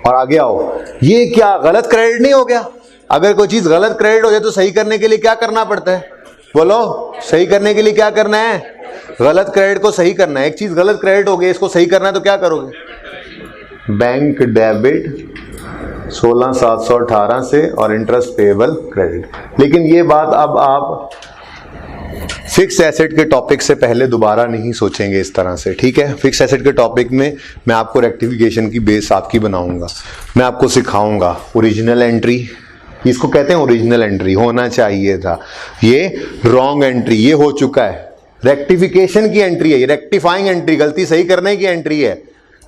और आगे आओ। ये क्या गलत क्रेडिट नहीं हो गया? अगर कोई चीज गलत क्रेडिट हो जाए तो सही करने के लिए क्या करना पड़ता है? बोलो, सही करने के लिए क्या करना है? गलत क्रेडिट को सही करना है। एक चीज गलत क्रेडिट हो गई, इसको सही करना है तो क्या करोगे? बैंक डेबिट 16,718 से और इंटरेस्ट पेएबल क्रेडिट। लेकिन ये बात अब आप फिक्स एसेट के टॉपिक से पहले दोबारा नहीं सोचेंगे इस तरह से, ठीक है। फिक्स एसेट के टॉपिक में मैं आपको रेक्टिफिकेशन की बेस आपकी बनाऊंगा, मैं आपको सिखाऊंगा ओरिजिनल एंट्री, इसको कहते हैं ओरिजिनल एंट्री, होना चाहिए था, ये रॉन्ग एंट्री, ये हो चुका है, रेक्टिफिकेशन की एंट्री है, ये रेक्टिफाइंग एंट्री, गलती सही करने की एंट्री है,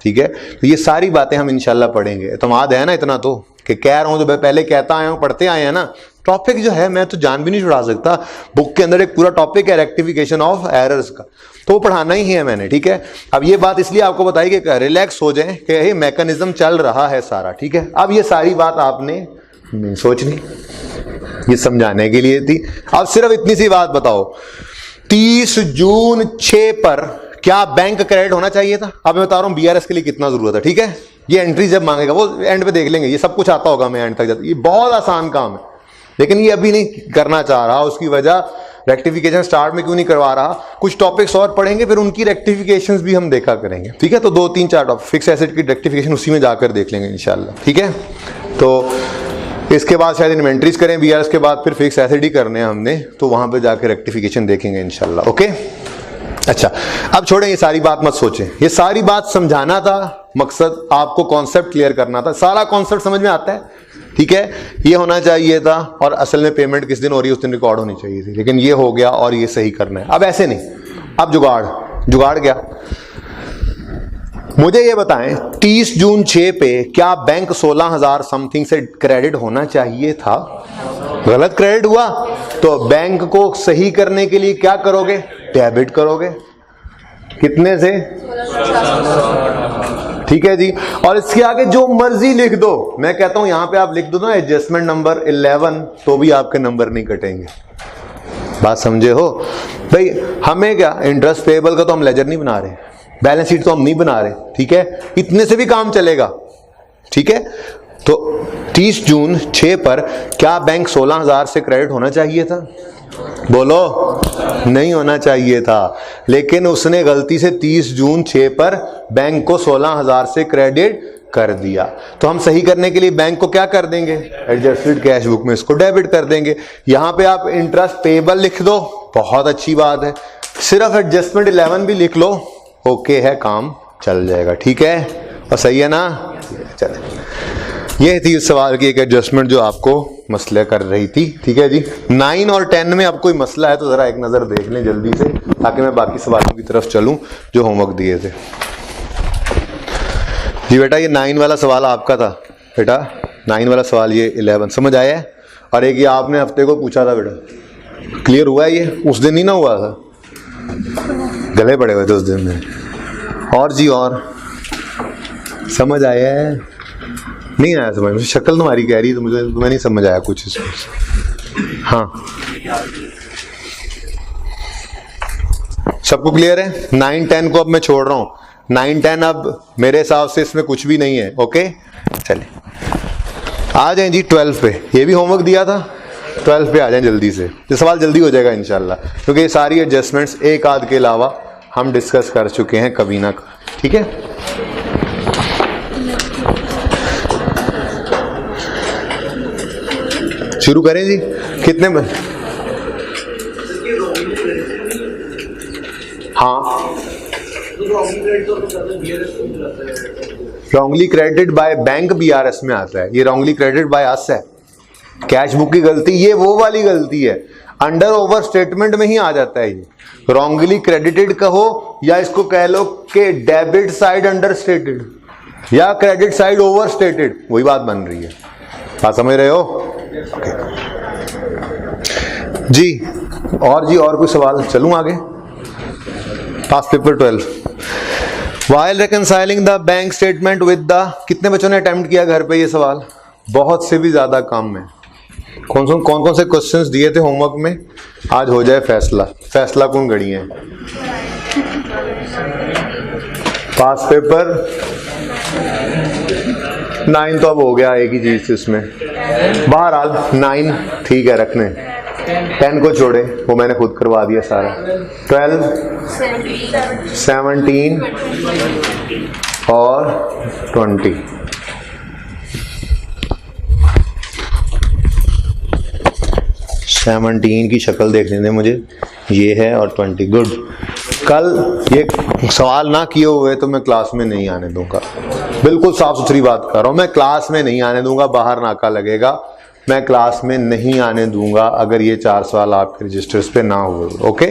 ठीक है। तो ये सारी बातें हम इंशाल्लाह पढ़ेंगे। तो याद है ना इतना तो कि कह रहा हूं, जो पहले कहता आया हूं, पढ़ते आए हैं ना। टॉपिक जो है मैं तो जान भी नहीं छुड़ा सकता, बुक के अंदर एक पूरा टॉपिक है रेक्टिफिकेशन ऑफ एरर्स का, तो वो पढ़ाना ही है मैंने, ठीक है। अब ये बात इसलिए आपको बताई कि रिलैक्स हो जाए कि ये मैकेनिज्म चल रहा है सारा, ठीक है। अब ये सारी बात आपने नहीं सोचनी, ये समझाने के लिए थी। अब सिर्फ इतनी सी बात बताओ, 30 जून 6 पर क्या बैंक क्रेडिट होना चाहिए था? अब मैं बता रहा हूं बीआरएस के लिए कितना जरूरत है, ठीक है। ये एंट्री जब मांगेगा वो एंड पे देख लेंगे, ये सब कुछ आता होगा, मैं एंड तक जाता, ये बहुत आसान काम है, लेकिन ये अभी नहीं करना चाह रहा। उसकी वजह रेक्टिफिकेशन स्टार्ट में क्यों नहीं करवा रहा, कुछ टॉपिक्स और पढ़ेंगे, फिर उनकी रेक्टिफिकेशंस भी हम देखा करेंगे, ठीक है। तो 2-3-4 टॉपिक फिक्स एसेट की रेक्टिफिकेशन उसी में जाकर देख लेंगे इंशाल्लाह, ठीक है। तो इसके बाद शायद इन्वेंट्रीज करें बीआरएस के बाद, फिर फिक्स एसेट ही करने हैं हमने, तो वहां पे जाकर रेक्टिफिकेशन देखेंगे इंशाल्लाह, ओके। अच्छा, अब छोड़ें, ये सारी बात मत सोचें, ये सारी बात समझाना था, मकसद आपको कॉन्सेप्ट क्लियर करना था, सारा कॉन्सेप्ट समझ में आता है, ठीक है। ये होना चाहिए था और असल में पेमेंट किस दिन हो रही है उस दिन रिकॉर्ड होनी चाहिए थी, लेकिन ये हो गया और ये सही करना है। अब ऐसे नहीं, अब जुगाड़ क्या? मुझे ये बताएं, 30 जून 6 पे क्या बैंक 16,000 समथिंग से क्रेडिट होना चाहिए था? गलत क्रेडिट हुआ, तो बैंक को सही करने के लिए क्या करोगे? डेबिट करोगे। कितने से? ठीक है जी। और इसके आगे जो मर्जी लिख दो, मैं कहता हूं यहां पे आप लिख दो ना एडजस्टमेंट नंबर 11, तो भी आपके नंबर नहीं कटेंगे। बात समझे हो भाई? हमें क्या, इंटरेस्ट पेएबल का तो हम लेजर नहीं बना रहे, बैलेंस शीट तो हम नहीं बना रहे, ठीक है। इतने से भी काम चलेगा, ठीक है। तो 30 जून 6 पर क्या बैंक 16,000 से क्रेडिट होना चाहिए था? बोलो, नहीं होना चाहिए था, लेकिन उसने गलती से 30 जून 6 पर बैंक को 16,000 से क्रेडिट कर दिया। तो हम सही करने के लिए बैंक को क्या कर देंगे? एडजस्टेड कैश बुक में इसको डेबिट कर देंगे। यहां पे आप इंटरेस्ट पेएबल लिख दो, बहुत अच्छी बात है। सिर्फ एडजस्टमेंट 11 भी लिख लो, ओके है, काम चल जाएगा, ठीक है। और सही है ना? चले, ये थी इस सवाल की एक एडजस्टमेंट जो आपको मसला कर रही थी, ठीक है जी। 9 और 10 में अब कोई मसला है तो जरा एक नजर देख लें जल्दी से, ताकि मैं बाकी सवालों की तरफ चलूं जो होमवर्क दिए थे। जी बेटा, ये 9 वाला सवाल आपका था बेटा, 9 वाला सवाल, ये 11 समझ आया है। और एक ये आपने हफ्ते को पूछा था बेटा, क्लियर हुआ है? ये उस दिन ही ना हुआ था, गले पड़े हुए थे उस दिन में। और जी और समझ आया है? नहीं आया समझ, मुझे शक्ल तुम्हारी कह रही है तो मुझे तुम्हें नहीं समझ आया कुछ इसमें। हाँ सबको क्लियर है? 9-10 को अब मैं छोड़ रहा हूँ। 9-10 अब मेरे हिसाब से इसमें कुछ भी नहीं है। ओके चलिए आ जाएं जी 12 पे। ये भी होमवर्क दिया था, 12 पे आ जाएं जल्दी से। ये सवाल जल्दी हो जाएगा इंशाल्लाह, क्योंकि ये सारी एडजस्टमेंट्स एक आध के अलावा हम डिस्कस कर चुके हैं कभी ना। ठीक है शुरू करें जी। कितने में? हाँ wrongly credit by bank BRS में आता है। ये रॉन्गली क्रेडिट बाय अस है। कैश बुक की गलती ये वो वाली गलती है, अंडर ओवर स्टेटमेंट में ही आ जाता है। ये रॉन्गली क्रेडिटेड कहो या इसको कह लो कि डेबिट साइड अंडर स्टेटेड या क्रेडिट साइड ओवर स्टेटेड, वही बात बन रही है। बात समझ रहे हो? जी और कोई सवाल? चलूं आगे। Past paper 12 While reconciling the bank statement with the, कितने बच्चों ने अटेम्प्ट किया घर पे ये सवाल? बहुत से भी ज्यादा काम है। कौन कौन से क्वेश्चंस दिए थे होमवर्क में? आज हो जाए फैसला। फैसला कौन गढ़ी है? पास पेपर 9 तो अब हो गया एक ही चीज इसमें। बहरहाल 9 ठीक है रखने, 10 को छोड़े, वो मैंने खुद करवा दिया सारा। 12, 17 और 20। सेवनटीन की शक्ल देखने दें मुझे, ये है, और 20। गुड। कल ये सवाल ना किए हुए तो मैं क्लास में नहीं आने दूंगा। बिल्कुल साफ सुथरी बात कर रहा हूं, मैं क्लास में नहीं आने दूंगा। बाहर नाका लगेगा, मैं क्लास में नहीं आने दूंगा अगर ये 4 सवाल आपके रजिस्टर्स पे ना हुए। ओके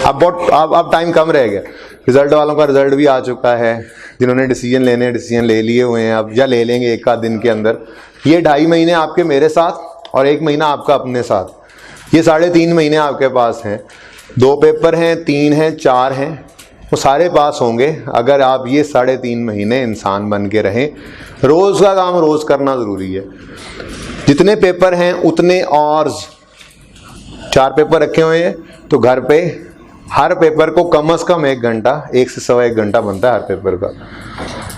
अब टाइम कम रह गया। रिजल्ट वालों का रिजल्ट भी आ चुका है। जिन्होंने डिसीजन लेने डिसीजन ले लिए हुए हैं अब, या ले लेंगे एक आध दिन के अंदर। ये 2.5 महीने आपके मेरे साथ और 1 महीना आपका अपने साथ, ये 3.5 महीने आपके पास हैं। 2 पेपर हैं, 3 हैं, 4 हैं, वो सारे पास होंगे अगर आप ये 3.5 महीने इंसान बन के रहें। रोज का काम रोज करना जरूरी है। जितने पेपर हैं उतने और 4 पेपर रखे हुए हैं तो घर पे हर पेपर को कम से कम 1 घंटा, 1 से सवा 1 घंटा बनता है हर पेपर का।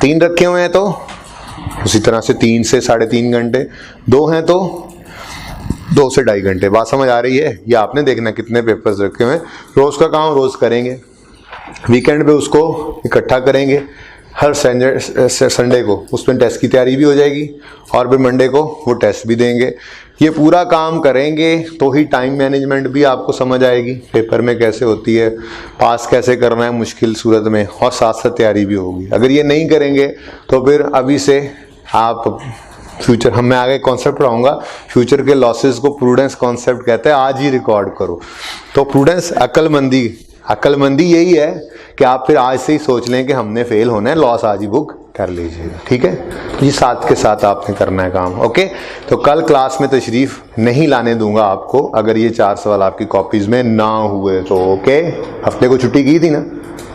3 रखे हुए हैं तो उसी तरह से 3 से 3.5 घंटे। 2 हैं तो 2 से 2.5 घंटे। बात समझ आ रही है? ये आपने देखना कितने पेपर्स रखे हुए हैं। रोज का काम रोज करेंगे, वीकेंड पे उसको इकट्ठा करेंगे। हर संडे को उसमें टेस्ट की तैयारी भी हो जाएगी और फिर मंडे को वो टेस्ट भी देंगे। ये पूरा काम करेंगे तो ही टाइम मैनेजमेंट भी आपको समझ आएगी, पेपर में कैसे होती है, पास कैसे करना है मुश्किल सूरत में, और साथ साथ तैयारी भी होगी। अगर ये नहीं करेंगे तो फिर अभी से आप फ्यूचर, मैं आगे कॉन्सेप्ट पढ़ाऊंगा, फ्यूचर के लॉसेस को प्रूडेंस कॉन्सेप्ट कहते हैं। आज ही रिकॉर्ड करो। तो प्रूडेंस अक्लमंदी यही है कि आप फिर आज से ही सोच लें कि हमने फेल होना है, लॉस आज ही बुक कर लीजिएगा। ठीक है, ये साथ के साथ आपने करना है काम। ओके, तो कल क्लास में तशरीफ नहीं लाने दूंगा आपको अगर ये 4 सवाल आपकी कॉपीज में ना हुए तो। ओके, हफ्ते को छुट्टी की थी ना,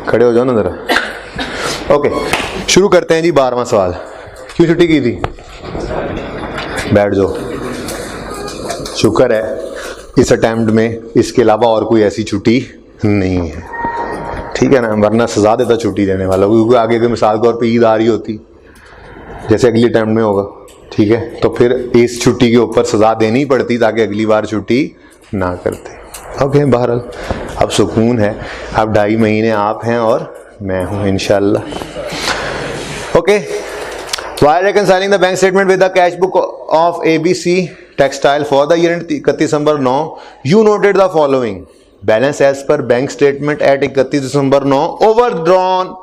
खड़े हो जाओ ना जरा। ओके, शुरू करते हैं जी 12वां सवाल। क्यों छुट्टी की थी? बैठ जाओ। शुक्र है इस अटेम्प्ट में इसके अलावा और कोई ऐसी छुट्टी नहीं है, ठीक है ना, वरना सजा देता छुट्टी देने वाला। क्योंकि आगे की मिसाल के तौर पे ईद आ रही होती, जैसे अगली अटेम्प्ट में होगा, ठीक है, तो फिर इस छुट्टी के ऊपर सजा देनी पड़ती ताकि अगली बार छुट्टी ना करते। ओके, बहरहाल अब सुकून है, अब 2.5 महीने आप हैं और मैं हूं इंशाल्लाह। Okay, while reconciling the bank statement with the cash book of ABC Textile for the year 31 December 9, you noted the following: balance as per bank statement at 31 December 9 overdrawn.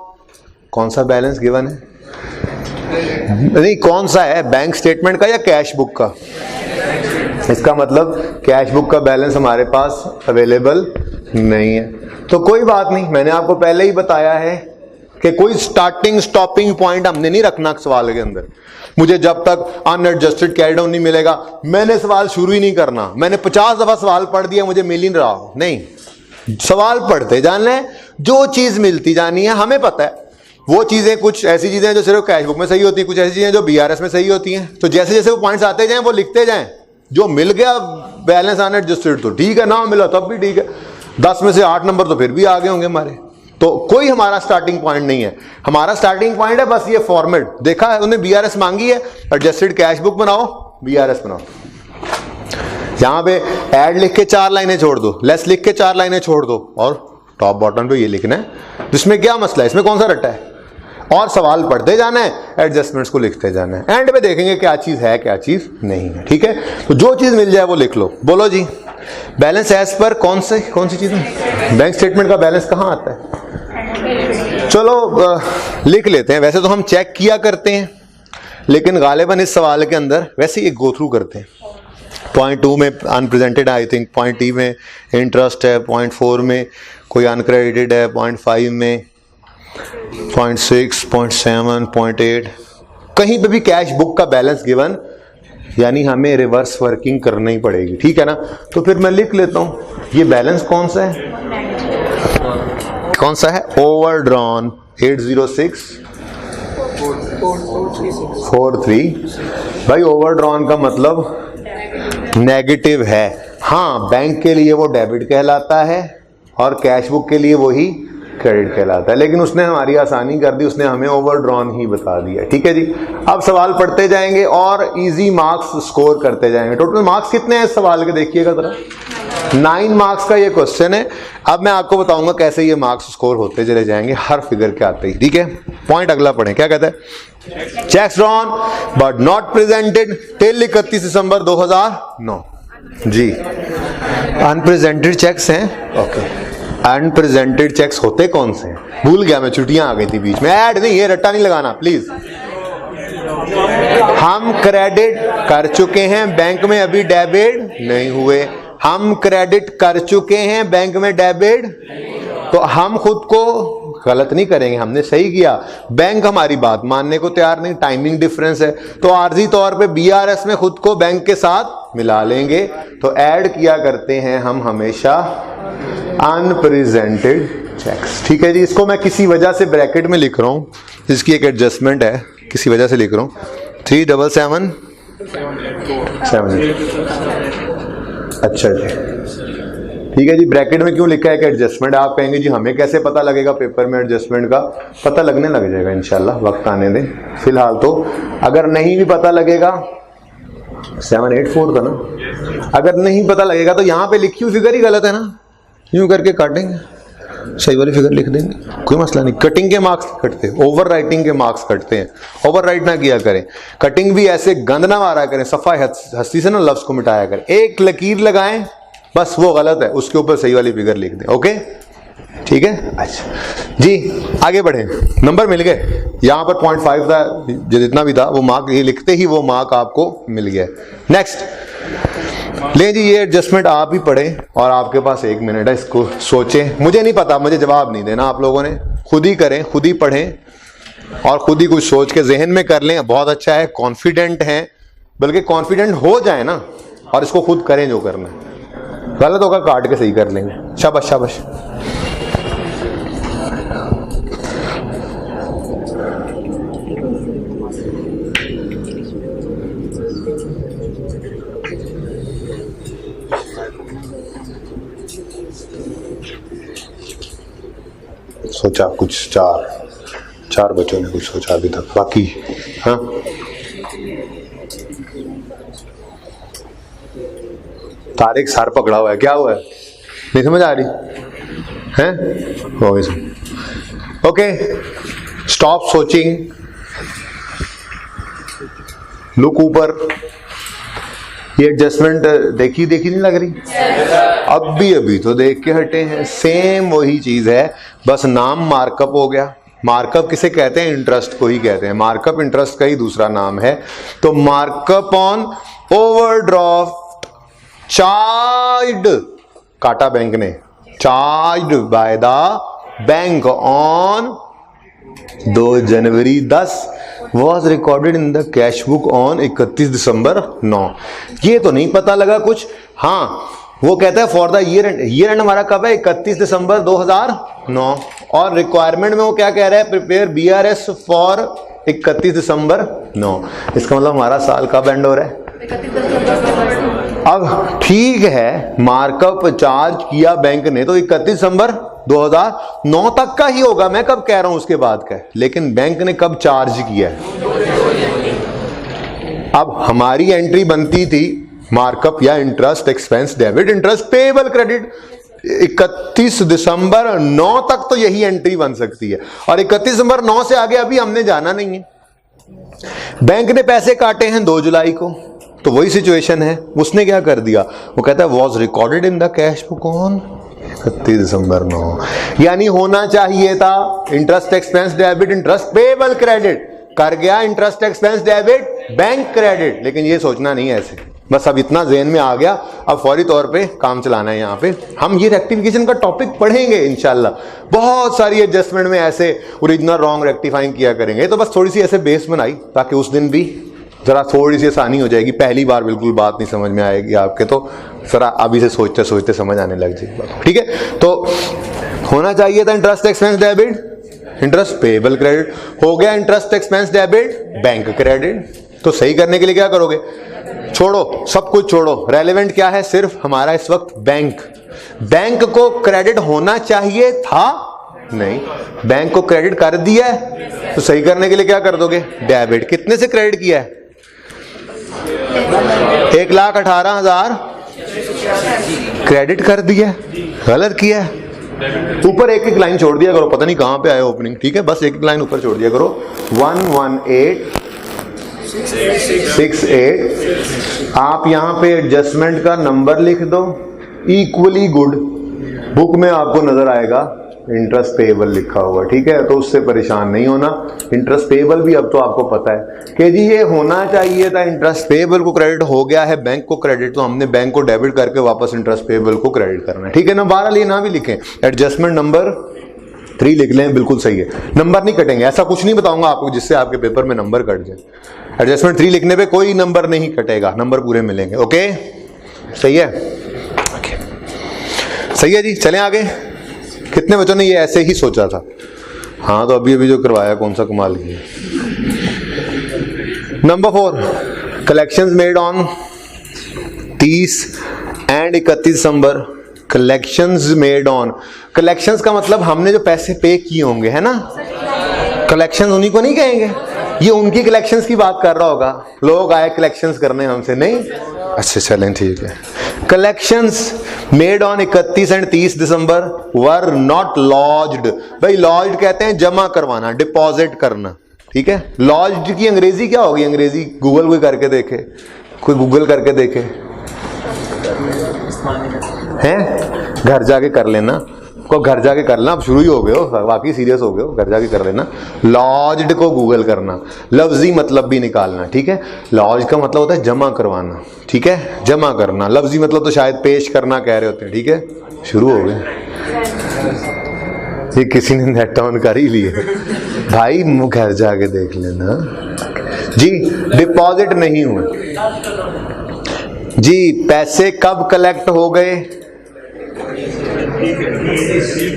कौन सा बैलेंस गिवन है? नहीं, कौन सा है, बैंक स्टेटमेंट का या कैश बुक का? इसका मतलब कैश बुक का बैलेंस हमारे पास अवेलेबल नहीं है। तो कोई बात नहीं, मैंने आपको पहले ही बताया है कि कोई स्टार्टिंग स्टॉपिंग पॉइंट हमने नहीं रखना सवाल के अंदर। मुझे जब तक अनएडजस्टेड कैरी डाउन नहीं मिलेगा मैंने सवाल शुरू ही नहीं करना। मैंने 50 दफा सवाल पढ़ दिया, मुझे मिल ही नहीं रहा। नहीं, सवाल पढ़ते जाना है, जो चीज मिलती जानी है। हमें पता है वो चीजें, कुछ ऐसी चीजें हैं जो सिर्फ कैश बुक में सही होती हैं, कुछ ऐसी चीजें जो बीआरएस में सही होती हैं। तो जैसे जैसे वो पॉइंट्स आते जाएं वो लिखते जाएं। जो मिल गया बैलेंस अनएडजस्टेड तो ठीक है, ना मिला तब भी ठीक है। 10 में से 8 नंबर तो फिर भी आगे होंगे हमारे। तो कोई हमारा स्टार्टिंग पॉइंट नहीं है, हमारा स्टार्टिंग पॉइंट है बस ये फॉर्मेट। देखा है उन्हें बीआरएस मांगी है, एडजस्टेड कैश बुक बनाओ, बीआरएस बनाओ। यहां पे ऐड लिख के 4 लाइनें छोड़ दो, लेस लिख के 4 लाइनें छोड़ दो, और टॉप बॉटम पे ये लिखना है। इसमें क्या मसला है, इसमें कौन सा रट्टा है? और सवाल पढ़ते जाना है, एडजस्टमेंट्स को लिखते जाना है। एंड पे देखेंगे क्या चीज है क्या चीज नहीं है। ठीक है, तो जो चीज मिल जाए वो लिख लो। बोलो जी, बैलेंस एज पर कौन सी चीज है? बैंक स्टेटमेंट का बैलेंस कहां आता है? चलो लिख लेते हैं। वैसे तो हम चेक किया करते हैं, लेकिन गालिबन इस सवाल के अंदर वैसे ही गो थ्रू करते हैं। पॉइंट 2 में अनप्रेजेंटेड है आई थिंक, पॉइंट 3 में इंटरेस्ट है, पॉइंट 4 में कोई अनक्रेडिटेड है, पॉइंट 5 में, पॉइंट 6, पॉइंट 7, पॉइंट 8, कहीं पे भी कैश बुक का बैलेंस गिवन, यानी हमें रिवर्स वर्किंग करनी ही पड़ेगी। ठीक है ना? तो फिर मैं लिख लेता हूं ये बैलेंस कौन सा है, कौन सा है? ओवरड्रॉन 80643। भाई ओवरड्रॉन का मतलब नेगेटिव है। हाँ, बैंक के लिए वो डेबिट कहलाता है और कैश बुक के लिए वही क्रेडिट कहलाता है, लेकिन उसने हमारी आसानी कर दी, उसने हमें ओवरड्रॉन ही बता दिया। ठीक है जी, अब सवाल पढ़ते जाएंगे और इजी मार्क्स स्कोर करते जाएंगे। टोटल मार्क्स कितने हैं इस सवाल के, देखिएगा जरा। 9 मार्क्स का ये क्वेश्चन है। अब मैं आपको बताऊंगा कैसे ये मार्क्स स्कोर होते चले जाएंगे हर फिगर के आते ही। ठीक है, पॉइंट अगला पढ़ें, क्या कहता है? Cheques drawn but not presented till 31 December 2009। जी, अनप्रेजेंटेड चेक्स हैं। ओके, अनप्रेजेंटेड चेक्स होते कौन से हैं? भूल गया मैं, छुट्टियां आ गई थी बीच में। ऐड नहीं, ये रट्टा नहीं लगाना प्लीज। हम क्रेडिट कर चुके हैं, बैंक में अभी डेबिट नहीं हुए। हम क्रेडिट कर चुके हैं, बैंक में डेबिट, तो हम खुद को गलत नहीं करेंगे, हमने सही किया। बैंक हमारी बात मानने को तैयार नहीं, टाइमिंग डिफरेंस है, तो आर्जी तौर पे बीआरएस में खुद को बैंक के साथ मिला लेंगे। तो ऐड किया करते हैं हम हमेशा अनप्रेजेंटेड चेक्स। ठीक है जी, इसको मैं किसी वजह से ब्रैकेट में लिख रहा हूं, इसकी एक एडजस्टमेंट है, किसी वजह से लिख रहा हूं 37778। अच्छा जी, ठीक है जी। ब्रैकेट में क्यों लिखा है कि एडजस्टमेंट? आप कहेंगे जी हमें कैसे पता लगेगा पेपर में एडजस्टमेंट का? पता लगने लग जाएगा इंशाल्लाह, वक्त आने दें। फिलहाल तो अगर नहीं भी पता लगेगा, 784 था ना, अगर नहीं पता लगेगा तो यहाँ पे लिखी हुई फिगर ही गलत है ना, यूं करके काटेंगे, सही वाली फिगर लिख देंगे, कोई मसला नहीं। कटिंग के मार्क्स कटते हैं, ओवर राइटिंग के मार्क्स कटते हैं। ओवर राइट ना किया करें, कटिंग भी ऐसे गंद ना मारा करें, सफाई हस्ती से ना लफ्ज को मिटाया करें। एक लकीर लगाएं बस, वो गलत है, उसके ऊपर सही वाली फिगर लिख दें। ओके, ठीक है। अच्छा जी, आगे बढ़े। नंबर मिल गए, यहां पर 0.5 था, जो जितना भी था वो मार्क, ये लिखते ही वो मार्क आपको मिल गया। नेक्स्ट ले जी, ये एडजस्टमेंट आप ही पढ़ें और आपके पास 1 मिनट है, इसको सोचें। मुझे नहीं पता, मुझे जवाब नहीं देना, आप लोगों ने खुद ही करें, खुद ही पढ़ें और खुद ही कुछ सोच के जहन में कर लें। बहुत अच्छा है, कॉन्फिडेंट हैं, बल्कि कॉन्फिडेंट हो जाए ना, और इसको खुद करें जो करना है। गलत होगा काट के सही कर लेंगे। शाबाश शाबाश। सोचा कुछ, चार बच्चों ने कुछ सोचा अभी तक, बाकी हाँ तारिक सर पकड़ा हुआ है, क्या हुआ है? नहीं समझ आ रही है? ओके, स्टॉप सोचिंग, लुक ऊपर। ये एडजस्टमेंट देखी नहीं लग रही? अभी तो देख के हटे हैं, सेम वही चीज है, बस नाम मार्कअप हो गया। मार्कअप किसे कहते हैं? इंटरेस्ट को ही कहते हैं। मार्कअप इंटरेस्ट का ही दूसरा नाम है। तो मार्कअप ऑन ओवरड्राफ्ट चार्ज्ड, काटा बैंक ने, charged bye the bank on 2 January 10 was recorded in the cash book on 31 December 9। ये तो नहीं पता लगा कुछ। हाँ, वो कहता है फॉर द ईयर एंड हमारा कब है? 31 दिसंबर 2009। और रिक्वायरमेंट में वो क्या कह रहा है? Prepare BRS for 31 December 9। इसका मतलब हमारा साल कब एंड हो रहा है? अब ठीक है, मार्कअप चार्ज किया बैंक ने तो 31 दिसंबर 2009 तक का ही होगा, मैं कब कह रहा हूं उसके बाद का, लेकिन बैंक ने कब चार्ज किया है? अब हमारी एंट्री बनती थी मार्कअप या interest expense debit interest payable credit 31 December 9 तक तो यही एंट्री बन सकती है, और 31 दिसंबर 9 से आगे अभी हमने जाना नहीं है। बैंक ने पैसे काटे हैं 2 जुलाई को, तो वही सिचुएशन है। उसने क्या कर दिया? वो कहता है was recorded in the cash book on 31 December 9, यानी होना चाहिए था interest expense debit interest payable credit, कर गया interest expense debit bank credit. लेकिन ये सोचना नहीं है ऐसे, बस अब इतना ज़हन में आ गया, अब फौरी तौर पे काम चलाना है। यहाँ पे हम ये रेक्टिफिकेशन का टॉपिक पढ़ेंगे इंशाल्लाह, बहुत सारी एडजस्टमेंट में ऐसे ओरिजिनल रॉन्ग रेक्टिफाइंग किया करेंगे, तो बस थोड़ी सी ऐसे बेस बनाई ताकि उस दिन भी जरा थोड़ी सी आसानी हो जाएगी। पहली बार बिल्कुल बात नहीं समझ में आएगी आपके, तो जरा अभी से सोचते सोचते समझ आने लग जाएगी। ठीक है, तो होना चाहिए था interest expense debit interest payable credit, हो गया interest expense debit bank credit. तो सही करने के लिए क्या करोगे? छोड़ो, सब कुछ छोड़ो, रेलेवेंट क्या है? सिर्फ हमारा इस वक्त बैंक को क्रेडिट होना चाहिए था, नहीं, बैंक को क्रेडिट कर दिया है, तो सही करने के लिए क्या कर दोगे? डेबिट। कितने से क्रेडिट किया है? 1,18,000 क्रेडिट कर दिया, गलत किया है। ऊपर एक एक लाइन छोड़ दिया करो, पता नहीं कहां पे आए ओपनिंग, ठीक है, बस एक एक लाइन ऊपर छोड़ दिया करो। 11868, आप यहां पे एडजस्टमेंट का नंबर लिख दो, इक्वली गुड। बुक में आपको नजर आएगा इंटरेस्ट पेएबल लिखा हुआ, ठीक है, तो उससे परेशान नहीं होना। इंटरेस्ट पेएबल भी अब तो आपको पता है कि जी ये होना चाहिए था, इंटरेस्ट पेएबल को क्रेडिट हो गया है, बैंक को क्रेडिट, तो हमने बैंक को डेबिट करके वापस इंटरेस्ट पेएबल को क्रेडिट करना है, ठीक है ना। 12 लिए ना भी लिखें, एडजस्टमेंट नंबर 3 लिख लें, बिल्कुल सही है। नंबर नहीं कटेंगे, ऐसा कुछ नहीं बताऊंगा आपको जिससे आपके पेपर में नंबर कट जाए। एडजस्टमेंट 3 लिखने पे कोई नंबर नहीं कटेगा, नंबर पूरे मिलेंगे। ओके, सही है, सही है जी। चलें आगे। कितने बच्चों ने ये ऐसे ही सोचा था? हाँ, तो अभी अभी जो करवाया कौन सा कमाल किया। Number 4, collections made on 30 and 31 December. Collections made on, collections का मतलब हमने जो पैसे पे किए होंगे, है ना। कलेक्शंस उन्हीं को नहीं कहेंगे, ये उनकी कलेक्शंस की बात कर रहा होगा। लोग आए कलेक्शंस करने हमसे, नहीं। अच्छा चलें, ठीक है। Collections made on 31 and 30 December were not lodged. भाई लॉज्ड कहते हैं जमा करवाना, डिपॉजिट करना, ठीक है। लॉज्ड की अंग्रेजी क्या होगी? अंग्रेजी गूगल कोई करके देखे, कोई गूगल करके देखे हैं, घर जाके कर लेना, को घर जाके कर लेना। अब शुरू ही हो गए हो, वाकई सीरियस हो गए हो, घर जाके कर लेना। लॉज्ड को गूगल करना, लफ्जी मतलब भी निकालना, ठीक है। लॉज का मतलब होता है जमा करवाना, ठीक है, जमा करना। लफ्जी मतलब तो शायद पेश करना कह रहे होते हैं, ठीक है। शुरू हो गए, ये किसी ने नेट ऑन कर ही लिए भाई, घर जाके देख लेना जी। डिपॉजिट नहीं हुए जी, पैसे कब कलेक्ट हो गए?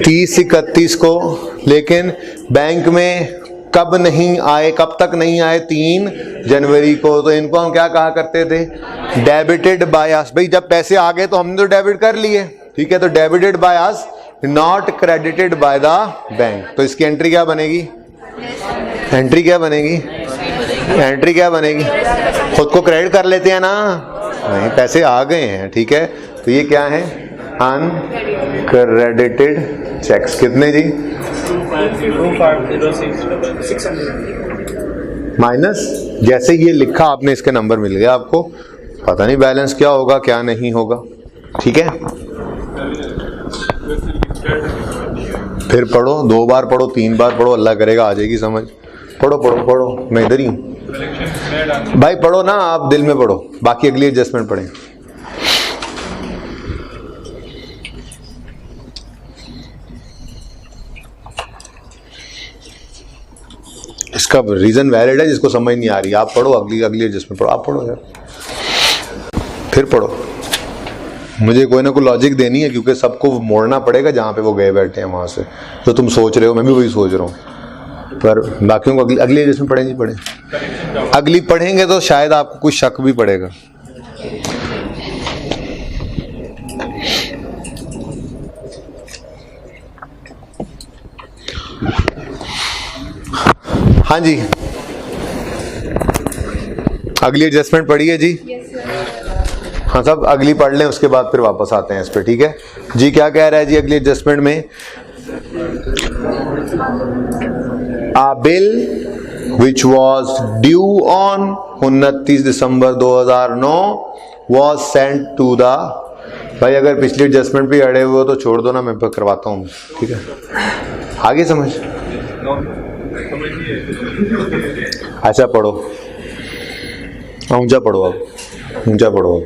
30-31 को, लेकिन बैंक में कब नहीं आए, कब तक नहीं आए? 3 जनवरी को। तो इनको हम क्या कहा करते थे? Debited by us. भाई जब पैसे आ गए तो हमने तो डेबिट कर लिए, ठीक है, तो debited by us, not credited bye the bank. तो इसकी एंट्री क्या बनेगी? एंट्री क्या बनेगी? एंट्री क्या बनेगी? खुद को क्रेडिट कर लेते हैं ना, नहीं, पैसे आ गए हैं, ठीक है, तो ये क्या है? Uncredited cheques. कितने जी? माइनस, जैसे ये लिखा आपने इसके नंबर मिल गया आपको, पता नहीं बैलेंस क्या होगा क्या नहीं होगा, ठीक है। फिर पढ़ो, 2 बार पढ़ो, 3 बार पढ़ो, अल्लाह करेगा आ जाएगी समझ। पढ़ो पढ़ो पढ़ो, मैं इधर ही हूं भाई, पढ़ो ना आप, दिल में पढ़ो, बाकी अगली एडजस्टमेंट पढ़ें। इसका रीजन वैलिड है, जिसको समझ नहीं आ रही आप पढ़ो, अगली एडजस्टमेंट पढ़ो, आप पढ़ो यार, फिर पढ़ो। मुझे कोई ना कोई लॉजिक देनी है, क्योंकि सबको मोड़ना पड़ेगा जहाँ पे वो गए बैठे हैं वहाँ से। जो तुम सोच रहे हो मैं भी वही सोच रहा हूँ, पर बाकियों को अगली एडिशन पढ़ेंगे अगली पढ़ेंगे तो शायद आपको कुछ शक भी पड़ेगा। हाँ जी, अगली एडजस्टमेंट पढ़ी है जी? हाँ सब अगली पढ़ लें, उसके बाद फिर वापस आते हैं इस पे, ठीक है जी? क्या कह रहा है जी अगली एडजस्टमेंट में? A bill which was due on 29 December 2009 was sent to the, भाई अगर पिछली एडजस्टमेंट पे अड़े हुए हो तो छोड़ दो ना, मैं करवाता हूँ, ठीक है? आगे समझ? अच्छा पढ़ो, ऊंचा पढ़ो, अब ऊंचा पढ़ो।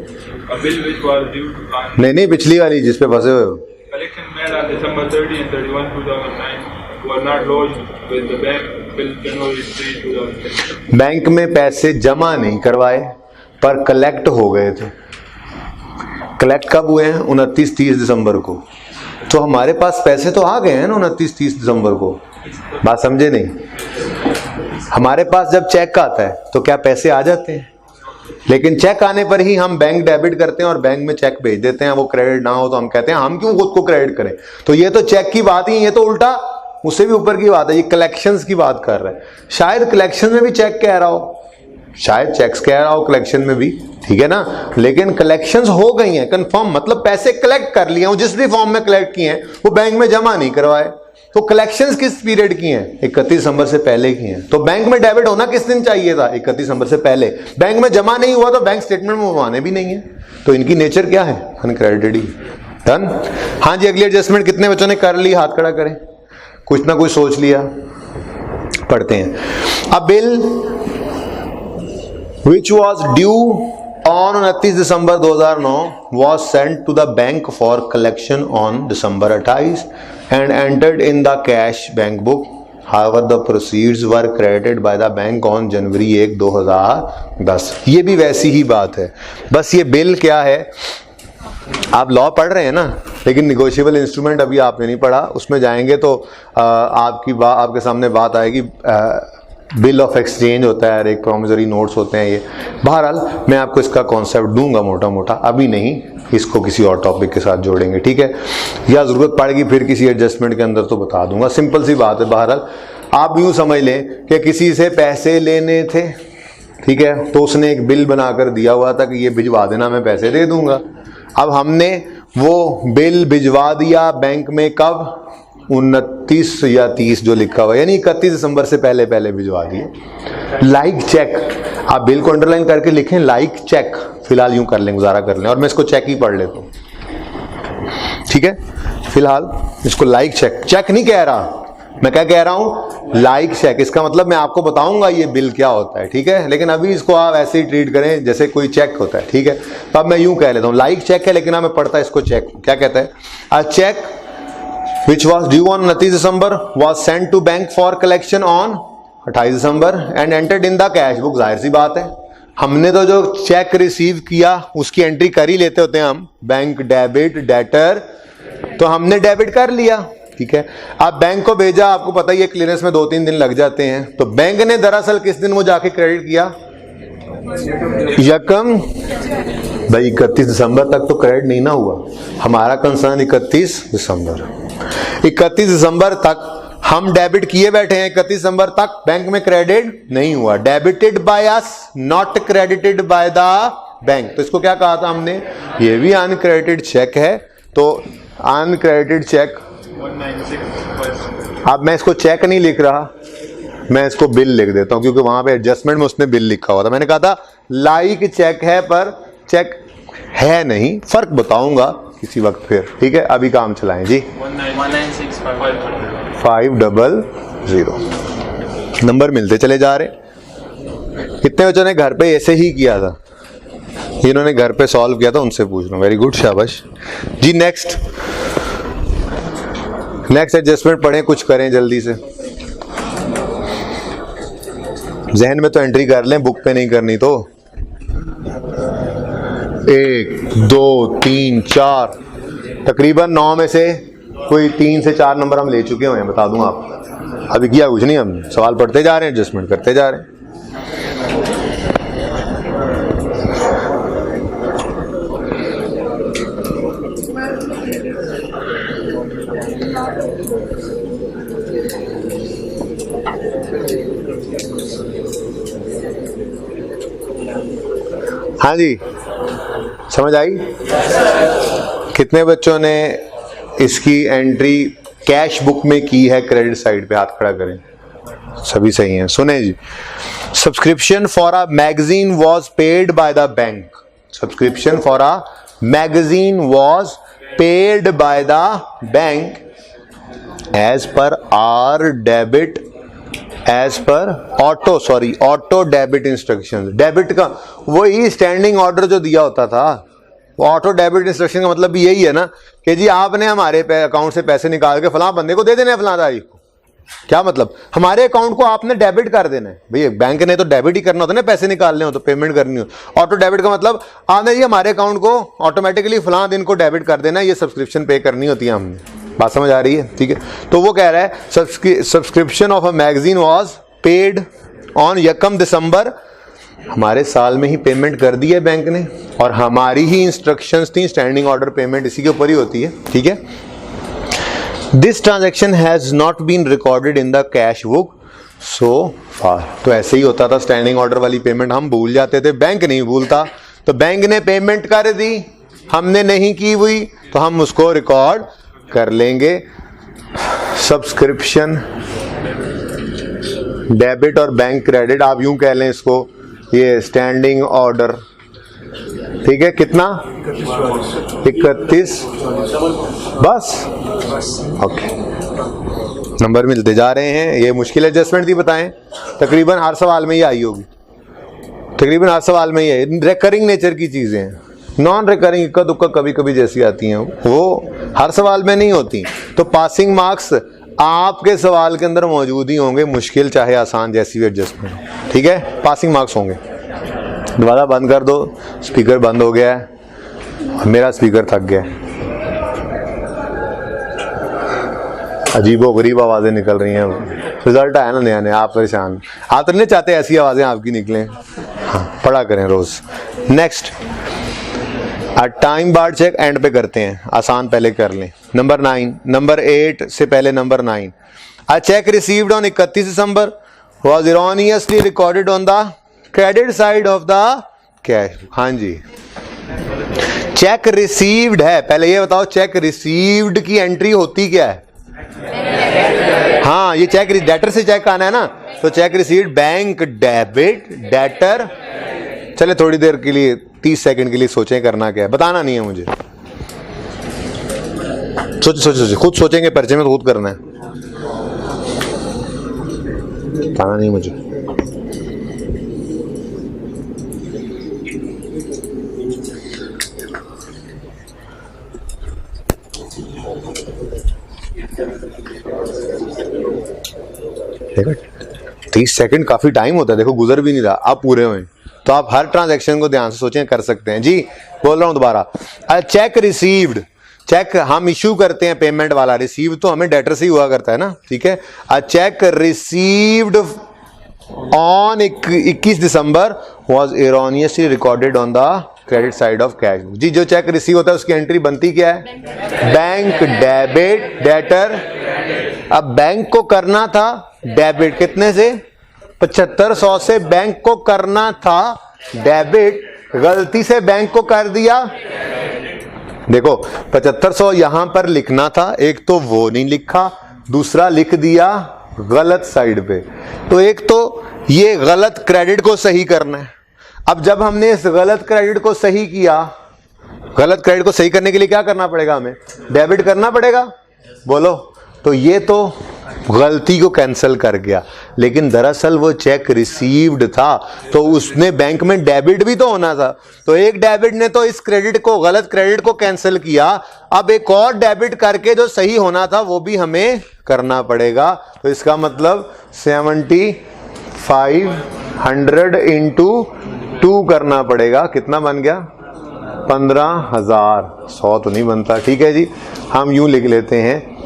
नहीं पिछली वाली जिस पे फंसे हुए हो। Collection made on December 30 and 31, 2009 were not lodged with the bank till January 3, 2010. Bank में पैसे जमा नहीं करवाए पर कलेक्ट हो गए थे। कलेक्ट कब हुए हैं? 29-30 दिसंबर को। तो हमारे पास पैसे तो आ गए हैं ना 29-30 दिसंबर को, बात समझे नहीं? हमारे पास जब चेक आता है तो क्या पैसे आ जाते हैं, लेकिन चेक आने पर ही हम बैंक डेबिट करते हैं और बैंक में चेक भेज देते हैं। वो क्रेडिट ना हो तो हम कहते हैं हम क्यों खुद को क्रेडिट करें। तो ये तो चेक की बात ही, ये तो उल्टा उससे भी ऊपर की बात है, ये कलेक्शंस की बात कर रहा है। शायद कलेक्शन में भी चेक कह रहा हो, शायद चेक्स कह रहा हो कलेक्शन में भी, ठीक है ना? लेकिन कलेक्शंस हो गई हैं कंफर्म, मतलब पैसे कलेक्ट कर लिए, जिस भी फॉर्म में कलेक्ट किए हैं वो बैंक में जमा नहीं करवाए। तो कलेक्शंस किस पीरियड की हैं? 31 दिसंबर से पहले की हैं। तो बैंक में डेबिट होना किस दिन चाहिए था? 31 दिसंबर से पहले। बैंक में जमा नहीं हुआ तो बैंक स्टेटमेंट मंगवाने भी नहीं है, तो इनकी नेचर क्या है? अनक्रेडिटेड ही। डन? हाँ जी, अगली एडजस्टमेंट कितने बच्चों ने कर ली? हाथ खड़ा करें, कुछ ना कुछ सोच लिया। पढ़ते हैं। अ bill which was due on 29 December 2009 was sent to the bank for collection on December 28 and entered in the cash bank book. However, the proceeds were credited by the bank on जनवरी 1, 2010। ये भी वैसी ही बात है, बस ये बिल क्या है? आप लॉ पढ़ रहे हैं ना, लेकिन निगोशिएबल इंस्ट्रूमेंट अभी आपने नहीं पढ़ा। उसमें जाएंगे तो आपके सामने बात आएगी। बिल ऑफ एक्सचेंज होता है, एक प्रॉमिसरी नोट्स होते हैं ये। बहरहाल मैं आपको इसका कॉन्सेप्ट दूंगा मोटा मोटा, अभी नहीं, इसको किसी और टॉपिक के साथ जोड़ेंगे, ठीक है? या ज़रूरत पड़ेगी फिर किसी एडजस्टमेंट के अंदर तो बता दूंगा। सिंपल सी बात है। बहरहाल आप यूँ समझ लें कि किसी से पैसे लेने थे, ठीक है? तो उसने एक बिल बनाकर दिया हुआ था कि ये भिजवा देना, मैं पैसे दे दूंगा। अब हमने वो बिल भिजवा दिया बैंक में, कब? 29 या 30 जो लिखा हुआ, यानी 31 दिसंबर से पहले पहले भिजवा दिए। लाइक चेक, आप बिल को अंडरलाइन करके लिखें लाइक चेक, फिलहाल यूं कर लें, गुजारा कर लें, और मैं इसको चेक ही पढ़ लेता हूं, ठीक है? फिलहाल इसको लाइक चेक, चेक नहीं कह रहा मैं, क्या कह रहा हूं? Like cheque. इसका मतलब मैं आपको बताऊंगा ये बिल क्या होता है, ठीक है? लेकिन अभी इसको आप ऐसे ही ट्रीट करें जैसे कोई चेक होता है, ठीक है? तो अब मैं यूं कह लेता हूं लाइक चेक है, लेकिन मैं पढ़ता इसको चेक। क्या कहता है? A check which was due on 29 December was sent to bank for collection on 28 December and entered in the cash book। जाहिर सी बात है, हमने तो जो चेक रिसीव किया उसकी एंट्री कर ही लेते होते हैं हम, बैंक डेबिट डेटर, तो हमने डेबिट कर लिया, ठीक है? अब बैंक को भेजा, आपको पता ही है क्लियरेंस में 2-3 दिन लग जाते हैं। तो बैंक ने दरअसल किस दिन वो जाके क्रेडिट किया? यकम। भाई 31 दिसंबर तक तो क्रेडिट नहीं ना हुआ, हमारा कंसर्न 31 दिसंबर। 31 दिसंबर तक हम डेबिट किए बैठे हैं, 31 दिसंबर तक बैंक में क्रेडिट नहीं हुआ। Debited by us, not credited bye the bank. तो इसको क्या कहा था हमने? ये भी अनक्रेडिटेड चेक है, तो अनक्रेडिटेड चेक। अब मैं इसको चेक नहीं लिख रहा, मैं इसको बिल लिख देता हूं, क्योंकि वहां पे एडजस्टमेंट में उसने बिल लिखा हुआ था। मैंने कहा था लाइक चेक है पर चेक है नहीं, फर्क बताऊंगा किसी वक्त फिर, ठीक है? अभी काम चलाएं जी। 500 नंबर मिलते चले जा रहे। कितने बच्चों ने घर पे ऐसे ही किया था? जिन्होंने घर पे सॉल्व किया था उनसे पूछ रहा हूं, वेरी गुड, शाबाश जी। नेक्स्ट एडजस्टमेंट पढ़ें, कुछ करें जल्दी से, जहन में तो एंट्री कर लें, बुक पे नहीं करनी तो। 1 2 3 4 तकरीबन 9 में से कोई 3 से 4 नंबर हम ले चुके हुए हैं, बता दूं आप। अभी किया कुछ नहीं, हम सवाल पढ़ते जा रहे हैं, एडजस्टमेंट करते जा रहे हैं। हाँ जी, समझ आई? कितने बच्चों ने इसकी एंट्री कैश बुक में की है क्रेडिट साइड पे? हाथ खड़ा करें। सभी सही हैं। सुने जी, subscription for a magazine was paid by the bank. Subscription for a magazine was paid by the bank as per our debit, as per auto debit instruction. Debit का वही स्टैंडिंग ऑर्डर जो दिया होता था, वो ऑटो डेबिट इंस्ट्रक्शन का मतलब भी यही है ना कि जी आपने हमारे अकाउंट से पैसे निकाल के फलां बंदे को दे देने हैं फलां तारीख को। क्या मतलब? हमारे अकाउंट को आपने डेबिट कर देना है। भैया बैंक ने तो डेबिट ही करना होता है ना, पैसे निकालने हो तो, पेमेंट करनी हो। ऑटो डेबिट का मतलब आपने जी हमारे अकाउंट को ऑटोमेटिकली फलां दिन को डेबिट कर देना है, ये सब्सक्रिप्शन पे करनी होती है हमने। बात समझ आ रही है? ठीक है। तो वो कह रहा है subscription of a magazine was paid on यकम दिसंबर। हमारे साल में ही पेमेंट कर दी है बैंक ने, और हमारी ही इंस्ट्रक्शंस थी, स्टैंडिंग ऑर्डर पेमेंट इसी के ऊपर ही होती है। ठीक है। This transaction has not been recorded in the cash book so far. तो ऐसे ही होता था, स्टैंडिंग ऑर्डर वाली पेमेंट हम भूल जाते थे, बैंक नहीं भूलता। तो बैंक ने पेमेंट कर दी, हमने नहीं की हुई, तो हम उसको रिकॉर्ड कर लेंगे। सब्सक्रिप्शन डेबिट और बैंक क्रेडिट, आप यूं कह लें इसको, ये स्टैंडिंग ऑर्डर। ठीक है, कितना? 31। बस ओके, नंबर मिलते जा रहे हैं। ये मुश्किल एडजस्टमेंट थी, बताएं। तकरीबन हर सवाल में ही आई होगी, तकरीबन हर सवाल में ही है। रिकरिंग नेचर की चीजें हैं, नॉन रिकरिंग इक्का दुक्का कभी कभी जैसी आती हैं, वो हर सवाल में नहीं होती। तो पासिंग मार्क्स आपके सवाल के अंदर मौजूद ही होंगे, मुश्किल चाहे आसान, जैसी भी एडजस्टमेंट। ठीक है, पासिंग मार्क्स होंगे। दोबारा बंद कर दो, स्पीकर बंद हो गया है, मेरा स्पीकर थक गया है, अजीबो गरीब आवाजें निकल रही हैं। रिजल्ट आया ना नया नया, आप परेशान, आप तो नहीं चाहते ऐसी आवाजें आपकी निकलें। हाँ, पढ़ा करें रोज। Next, time bar cheque and pay करते हैं, आसान पहले कर लें। नंबर 9, नंबर 8 से पहले number 9। A cheque received on 31 December was erroneously recorded on the credit side of the cash. हाँ जी, चेक रिसीव्ड है, पहले ये बताओ चेक रिसीव्ड की एंट्री होती क्या है? हाँ, ये चेक डेटर से चेक आना है ना, तो check received bank debit debtor. चले थोड़ी देर के लिए 30 सेकंड के लिए सोचें करना क्या है, बताना नहीं है मुझे। सोचे खुद सोचेंगे, पर्चे में तो खुद करना है, बताना नहीं मुझे। देखो 30 सेकंड काफी टाइम होता है, देखो गुजर भी नहीं रहा, आप पूरे हुए। तो आप हर ट्रांजैक्शन को ध्यान से सोचें, कर सकते हैं। जी बोल रहा हूं दोबारा, चेक रिसीव्ड, चेक हम इशू करते हैं पेमेंट वाला, रिसीव तो हमें डेटर से ही हुआ करता है ना। ठीक है, a cheque received on 21 December was erroneously recorded on the credit side of cash. जी जो चेक रिसीव होता है उसकी एंट्री बनती क्या है? Bank debit debtor. अब बैंक को करना था डेबिट, कितने से? 7500 से बैंक को करना था डेबिट, गलती से बैंक को कर दिया। देखो 7500 यहां पर लिखना था, एक तो वो नहीं लिखा, दूसरा लिख दिया गलत साइड पे। तो एक तो ये गलत क्रेडिट को सही करना है। अब जब हमने इस गलत क्रेडिट को सही किया, गलत क्रेडिट को सही करने के लिए क्या करना पड़ेगा? हमें डेबिट करना पड़ेगा, बोलो। तो ये तो गलती को कैंसिल कर गया, लेकिन दरअसल वो चेक रिसीव्ड था, तो उसने बैंक में डेबिट भी तो होना था। तो एक डेबिट ने तो इस क्रेडिट को, गलत क्रेडिट को कैंसिल किया, अब एक और डेबिट करके जो सही होना था वो भी हमें करना पड़ेगा। तो इसका मतलब 7500 इंटू 2 करना पड़ेगा। कितना बन गया? 15,000, 100 तो नहीं बनता, ठीक है जी। हम यूं लिख लेते हैं,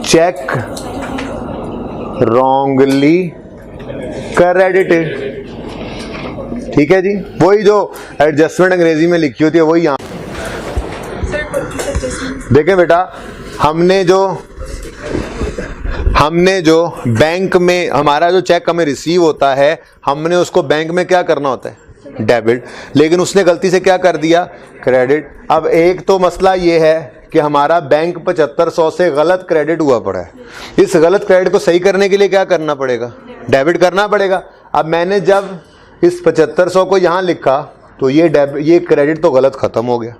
चेक रॉन्गली क्रेडिटेड, ठीक है जी। वही जो एडजस्टमेंट अंग्रेजी में लिखी होती है वही यहाँ। देखें बेटा, हमने जो बैंक में हमारा जो चेक हमें रिसीव होता है, हमने उसको बैंक में क्या करना होता है, डेबिट, लेकिन उसने गलती से क्या कर दिया, क्रेडिट। अब एक तो मसला ये है कि हमारा बैंक 7500 से गलत क्रेडिट हुआ पड़ा है। इस गलत क्रेडिट को सही करने के लिए क्या करना पड़ेगा, डेबिट करना पड़ेगा। अब मैंने जब इस 7500 को यहाँ लिखा तो ये क्रेडिट तो गलत खत्म हो गया।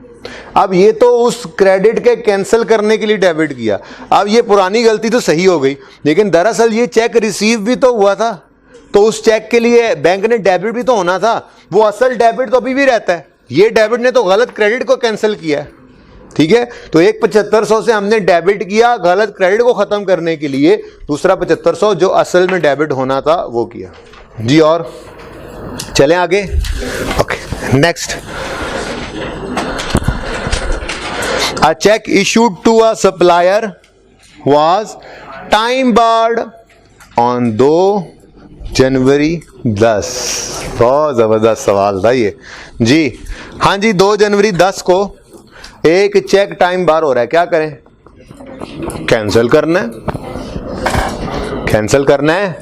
अब ये तो उस क्रेडिट के कैंसिल करने के लिए डेबिट किया। अब ये पुरानी गलती तो सही हो गई, लेकिन दरअसल ये चेक रिसीव भी तो हुआ था, तो उस चेक के लिए बैंक ने डेबिट भी तो होना था। वो असल डेबिट तो अभी भी रहता है, ये डेबिट ने तो गलत क्रेडिट को कैंसिल किया है, ठीक है। तो एक 7500 से हमने डेबिट किया गलत क्रेडिट को खत्म करने के लिए, दूसरा 7500 जो असल में डेबिट होना था वो किया जी। और चलें आगे, okay next. A check issued to a supplier was time barred on 2 जनवरी 10। बहुत जबरदस्त सवाल था ये जी। हाँ जी, 2 जनवरी 10 को एक चेक टाइम बार हो रहा है, क्या करें, कैंसिल करना है। कैंसिल करना है,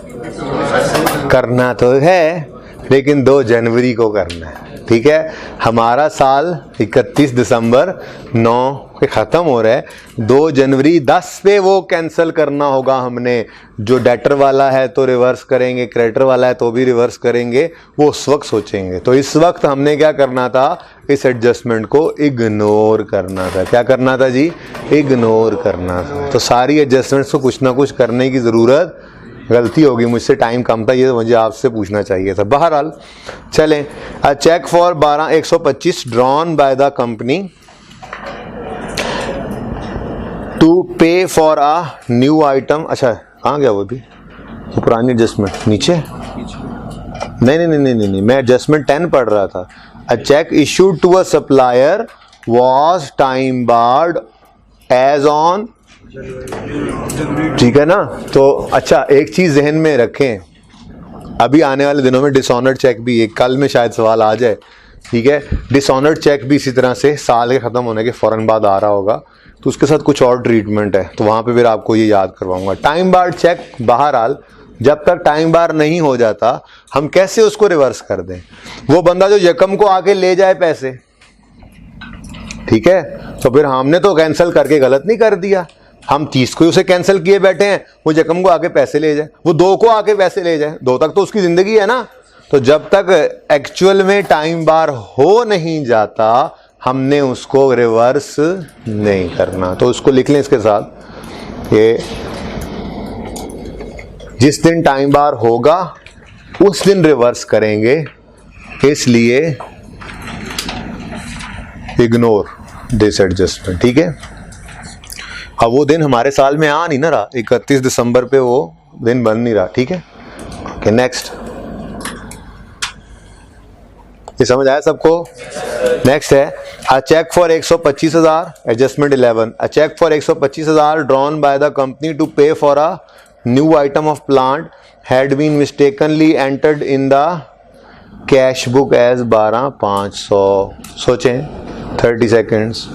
करना तो है, लेकिन 2 जनवरी को करना है, ठीक है। हमारा साल 31 दिसंबर 9 के ख़त्म हो रहा है, 2 जनवरी 10 पे वो कैंसिल करना होगा हमने। जो डेटर वाला है तो रिवर्स करेंगे, क्रेडिटर वाला है तो भी रिवर्स करेंगे, वो उस वक्त सोचेंगे। तो इस वक्त हमने क्या करना था, इस एडजस्टमेंट को इग्नोर करना था। क्या करना था जी, इग्नोर करना था। तो सारी एडजस्टमेंट्स को कुछ ना कुछ करने की ज़रूरत, गलती होगी मुझसे, टाइम कम था, ये तो मुझे आपसे पूछना चाहिए था। बहरहाल चलें, a cheque for 12125 drawn by the company to pay for a new item. अच्छा कहाँ गया वो भी, वो पुरानी एडजस्टमेंट नीचे, नहीं, मैं एडजस्टमेंट 10 पढ़ रहा था। A cheque issued to a supplier was time barred as on, ठीक है ना। तो अच्छा एक चीज जहन में रखें, अभी आने वाले दिनों में डिसऑनर्ड चेक भी, एक कल में शायद सवाल आ जाए, ठीक है। डिसऑनर्ड चेक भी इसी तरह से साल के ख़त्म होने के फ़ौरन बाद आ रहा होगा, तो उसके साथ कुछ और ट्रीटमेंट है, तो वहाँ पे फिर आपको ये याद करवाऊंगा। टाइम बार चेक बहरहाल जब तक टाइम बार नहीं हो जाता, हम कैसे उसको रिवर्स कर दें। वो बंदा जो यकम को आके ले जाए पैसे, ठीक है, तो फिर हमने तो कैंसिल करके गलत नहीं कर दिया, हम 30 को उसे कैंसिल किए बैठे हैं, वो यकम को आके पैसे ले जाए, वो 2 को आके पैसे ले जाए, 2 तक तो उसकी जिंदगी है ना। तो जब तक एक्चुअल में टाइम बार हो नहीं जाता, हमने उसको रिवर्स नहीं करना। तो उसको लिख लें इसके साथ, ये जिस दिन टाइम बार होगा उस दिन रिवर्स करेंगे, इसलिए इग्नोर दिस एडजस्टमेंट, ठीक है। अब वो दिन हमारे साल में आ नहीं ना रहा, 31 दिसंबर पे वो दिन बन नहीं रहा, ठीक है। ओके नेक्स्ट, ये समझ आया सबको। नेक्स्ट है a cheque for 125,000, adjustment 11। A cheque for 125,000 drawn by the company to pay for a new item of plant had been mistakenly entered in the cash book as 12,500। सोचें 30 सेकेंड्स।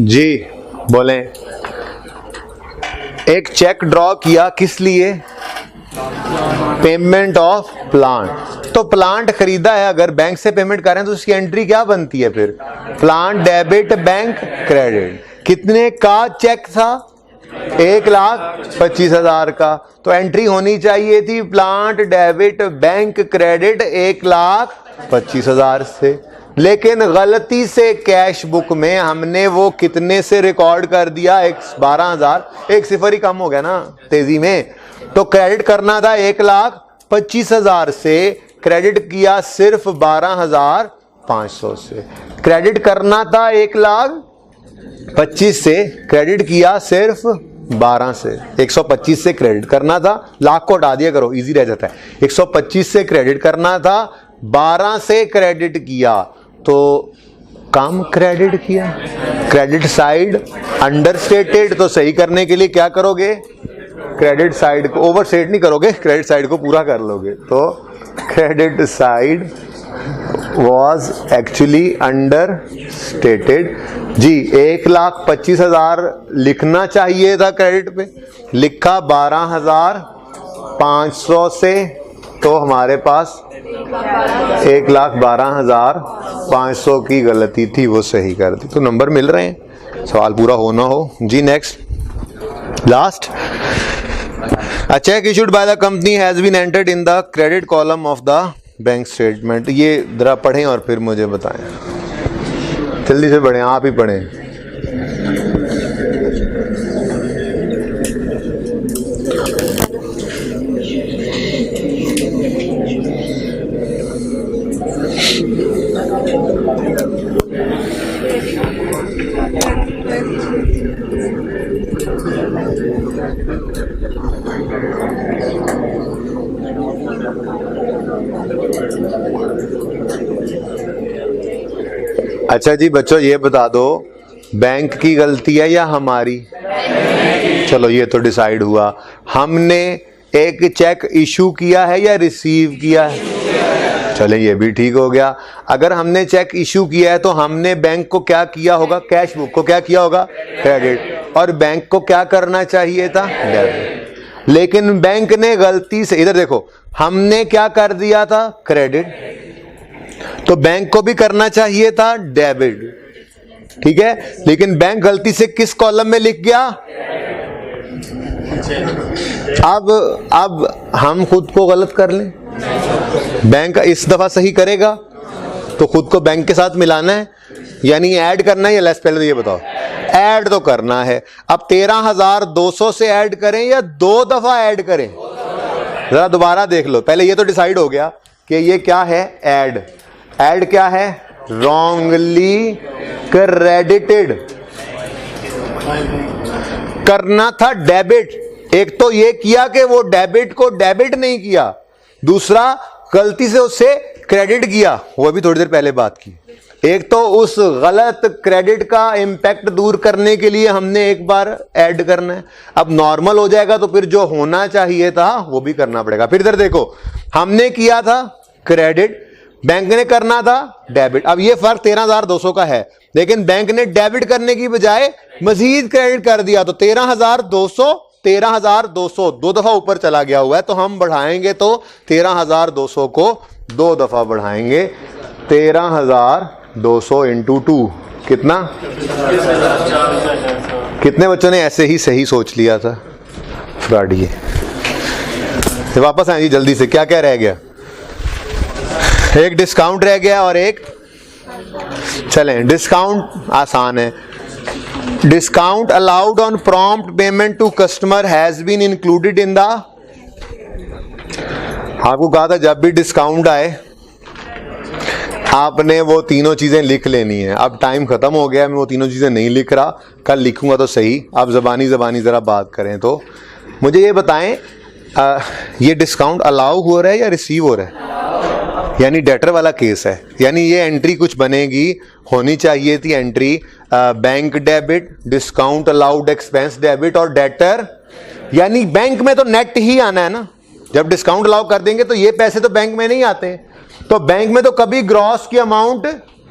जी बोलें। एक चेक ड्रॉ किया किस लिए, पेमेंट ऑफ प्लांट। तो प्लांट खरीदा है, अगर बैंक से पेमेंट कर रहे हैं तो उसकी एंट्री क्या बनती है फिर, प्लांट डेबिट बैंक क्रेडिट। कितने का चेक था, 1,25,000 का, तो एंट्री होनी चाहिए थी प्लांट डेबिट बैंक क्रेडिट 1,25,000 से। लेकिन गलती से कैश बुक में हमने वो कितने से रिकॉर्ड कर दिया, 12,000, एक सिफर ही कम हो गया ना तेजी में। तो क्रेडिट करना था 1,25,000 से, क्रेडिट किया सिर्फ 12,500 से। क्रेडिट करना था 1,25,000 से, क्रेडिट किया सिर्फ 12 से। 125 से क्रेडिट करना था, लाख को हटा दिया करो, इजी रह जाता है। 125 से क्रेडिट करना था, 12 से क्रेडिट किया, तो कम क्रेडिट किया। क्रेडिट साइड अंडरस्टेटेड, तो सही करने के लिए क्या करोगे, क्रेडिट साइड को ओवरस्टेट नहीं करोगे, क्रेडिट साइड को पूरा कर लोगे। तो credit side was actually understated जी। 1,25,000 लिखना चाहिए था क्रेडिट पे, लिखा 12,500 से, तो हमारे पास 1,12,500 की गलती थी, वो सही कर दी, तो नंबर मिल रहे हैं। सवाल पूरा होना हो जी। Next last, a check issued by the company has been entered in the credit column of the bank statement. ये जरा पढ़ें और फिर मुझे बताएं, जल्दी से पढ़ें, आप ही पढ़ें। अच्छा जी बच्चों, ये बता दो बैंक की गलती है या हमारी? चलो ये तो डिसाइड हुआ। हमने एक चेक इशू किया है या रिसीव किया है? चले ये भी ठीक हो गया। अगर हमने चेक इशू किया है तो हमने बैंक को क्या किया होगा, कैश बुक को क्या किया होगा, क्रेडिट, और बैंक को क्या करना चाहिए था, डेबिट। लेकिन बैंक ने गलती से, इधर देखो, हमने क्या कर दिया था, क्रेडिट, तो बैंक को भी करना चाहिए था डेबिट, ठीक है। लेकिन बैंक गलती से किस कॉलम में लिख गया? अब हम खुद को गलत कर लें, बैंक इस दफा सही करेगा, तो खुद को बैंक के साथ मिलाना है, यानी ऐड करना है या लेस? पहले तो ये बताओ, ऐड तो करना है। अब 13,200 से ऐड करें या 2 दफा ऐड करें? जरा दोबारा देख लो, पहले ये तो डिसाइड हो गया कि ये क्या है, ऐड। ऐड क्या है, रॉन्गली क्रेडिटेड। करना था डेबिट। एक तो ये किया कि वो डेबिट को डेबिट नहीं किया, दूसरा गलती से उससे क्रेडिट किया, वो भी थोड़ी देर पहले बात की। एक तो उस गलत क्रेडिट का इंपैक्ट दूर करने के लिए हमने एक बार ऐड करना है, अब नॉर्मल हो जाएगा तो फिर जो होना चाहिए था वो भी करना पड़ेगा। फिर इधर देखो, हमने किया था क्रेडिट, बैंक ने करना था डेबिट। अब ये फर्क 13,200 का है, लेकिन बैंक ने डेबिट करने की बजाय मजीद क्रेडिट कर दिया, तो 13,200 2 दफा ऊपर चला गया हुआ है, तो हम बढ़ाएंगे तो 13,200 को 2 दफा बढ़ाएंगे। 13,200 इंटू 2 कितना? कितने बच्चों ने ऐसे ही सही सोच लिया था? गाड़िए वापस आए जी जल्दी से, क्या क्या रह गया? एक डिस्काउंट रह गया और एक, चलें डिस्काउंट आसान है। Discount allowed on prompt payment to customer has been included in the, आपको कहा था जब भी डिस्काउंट आए आपने वो तीनों चीजें लिख लेनी है। अब टाइम खत्म हो गया, मैं वो तीनों चीजें नहीं लिख रहा, कल लिखूंगा तो सही। आप जबानी जरा बात करें तो मुझे ये बताएं, ये डिस्काउंट अलाउ हो रहा है या रिसीव हो रहा है? यानी डेटर वाला केस है, यानी ये एंट्री कुछ बनेगी, होनी चाहिए थी entry bank debit, discount allowed expense debit और डेटर, यानी बैंक में तो नेट ही आना है ना। जब डिस्काउंट अलाउ कर देंगे तो ये पैसे तो बैंक में नहीं आते, तो बैंक में तो कभी ग्रॉस की अमाउंट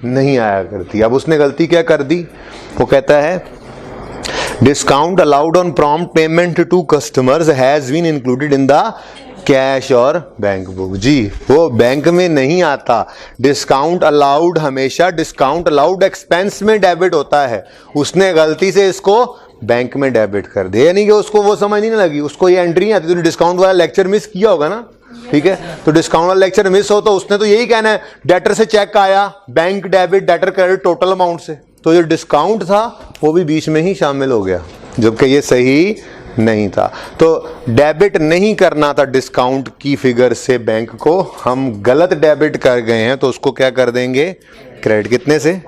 नहीं आया करती। अब उसने गलती क्या कर दी, वो कहता है discount allowed on prompt payment to customers has been included in the cash और बैंक बुक। जी वो बैंक में नहीं आता, डिस्काउंट अलाउड हमेशा डिस्काउंट अलाउड एक्सपेंस में डेबिट होता है, उसने गलती से इसको बैंक में डेबिट कर दिया, यानी कि उसको वो समझ नहीं लगी, उसको ये एंट्री नहीं आती। तूने डिस्काउंट वाला लेक्चर मिस किया होगा ना, ठीक है। तो डिस्काउंट वाला लेक्चर मिस हो तो उसने तो यही कहना है डेटर से चेक आया, bank debit debtor credit total amount से, तो जो डिस्काउंट था वो भी बीच में ही शामिल हो गया, जबकि ये सही नहीं था। तो डेबिट नहीं करना था डिस्काउंट की फिगर से बैंक को, हम गलत डेबिट कर गए हैं तो उसको क्या कर देंगे, क्रेडिट। कितने से?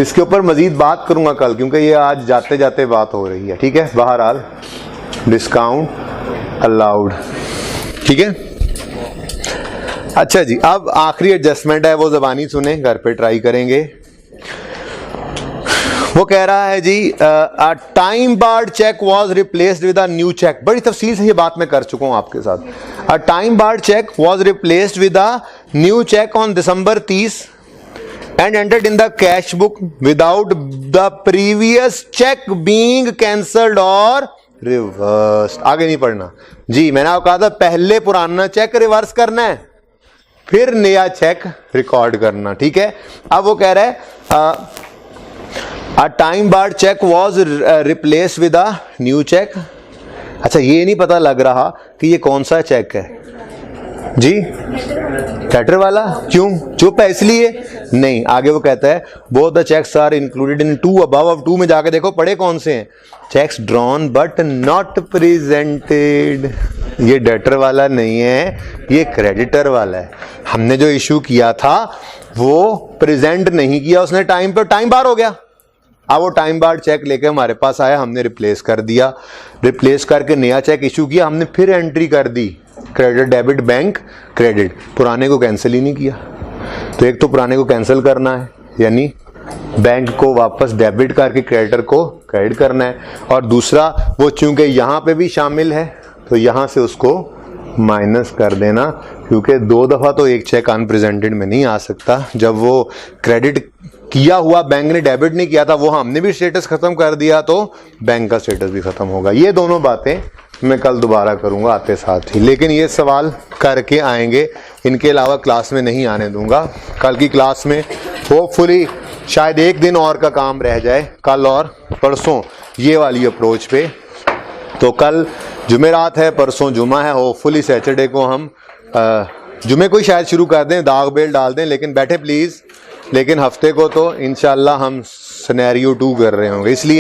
इसके ऊपर मजीद बात करूंगा कल, क्योंकि ये आज जाते जाते बात हो रही है, ठीक है। बहरहाल डिस्काउंट अलाउड, ठीक है। अच्छा जी, अब आखिरी एडजस्टमेंट है, वो ज़बानी सुने, घर पे ट्राई करेंगे। वो कह रहा है जी a time barred cheque was replaced with a new cheque. बड़ी तफसील से ये बात मैं कर चुका हूं आपके साथ। A time barred cheque was replaced with a new cheque on December 30 and entered in the cash book without the previous check being cancelled or reversed। आगे नहीं पढ़ना जी, मैंने आपको कहा था पहले पुराना चेक रिवर्स करना है, फिर नया चेक रिकॉर्ड करना, ठीक है। अब वो कह रहा है a time barred check was replaced with a new check। अच्छा, ये नहीं पता लग रहा कि ये कौन सा चेक है जी, डेटर वाला। क्यों? चुप है इसलिए? नहीं, आगे वो कहता है both the cheques are included in two above. अब टू में जाके देखो पढ़े कौन से हैं, cheques drawn but not presented. ये डेटर वाला नहीं है, ये क्रेडिटर वाला है। हमने जो इशू किया था वो प्रेजेंट नहीं किया उसने टाइम पर, टाइम बार हो गया। अब वो टाइम बार्ड चेक लेके हमारे पास आया, हमने रिप्लेस कर दिया, रिप्लेस करके नया चेक इशू किया, हमने फिर एंट्री कर दी क्रेडिट डेबिट बैंक क्रेडिट, पुराने को कैंसिल ही नहीं किया। तो एक तो पुराने को कैंसिल करना है, यानी बैंक को वापस डेबिट करके क्रेडिटर को क्रेडिट करना है, और दूसरा वो चूंकि यहाँ पे भी शामिल है तो यहाँ से उसको माइनस कर देना, क्योंकि दो दफ़ा तो एक चेक अनप्रेजेंटेड में नहीं आ सकता। जब वो क्रेडिट किया हुआ बैंक ने डेबिट नहीं किया था, वो हमने भी स्टेटस खत्म कर दिया तो बैंक का स्टेटस भी खत्म होगा। ये दोनों बातें मैं कल दोबारा करूंगा आते साथ ही, लेकिन ये सवाल करके आएंगे, इनके अलावा क्लास में नहीं आने दूंगा। कल की क्लास में होपफुली शायद एक दिन और का काम रह जाए, कल और परसों ये वाली अप्रोच पे। तो कल जुमेरात है, परसों जुमा है, होपफुली सैटरडे को हम जुमे को ही शायद शुरू कर दें, दाग बेल डाल दें, लेकिन बैठे प्लीज़। लेकिन हफ्ते को तो इंशाल्लाह हम सिनेरियो 2 कर रहे होंगे, इसलिए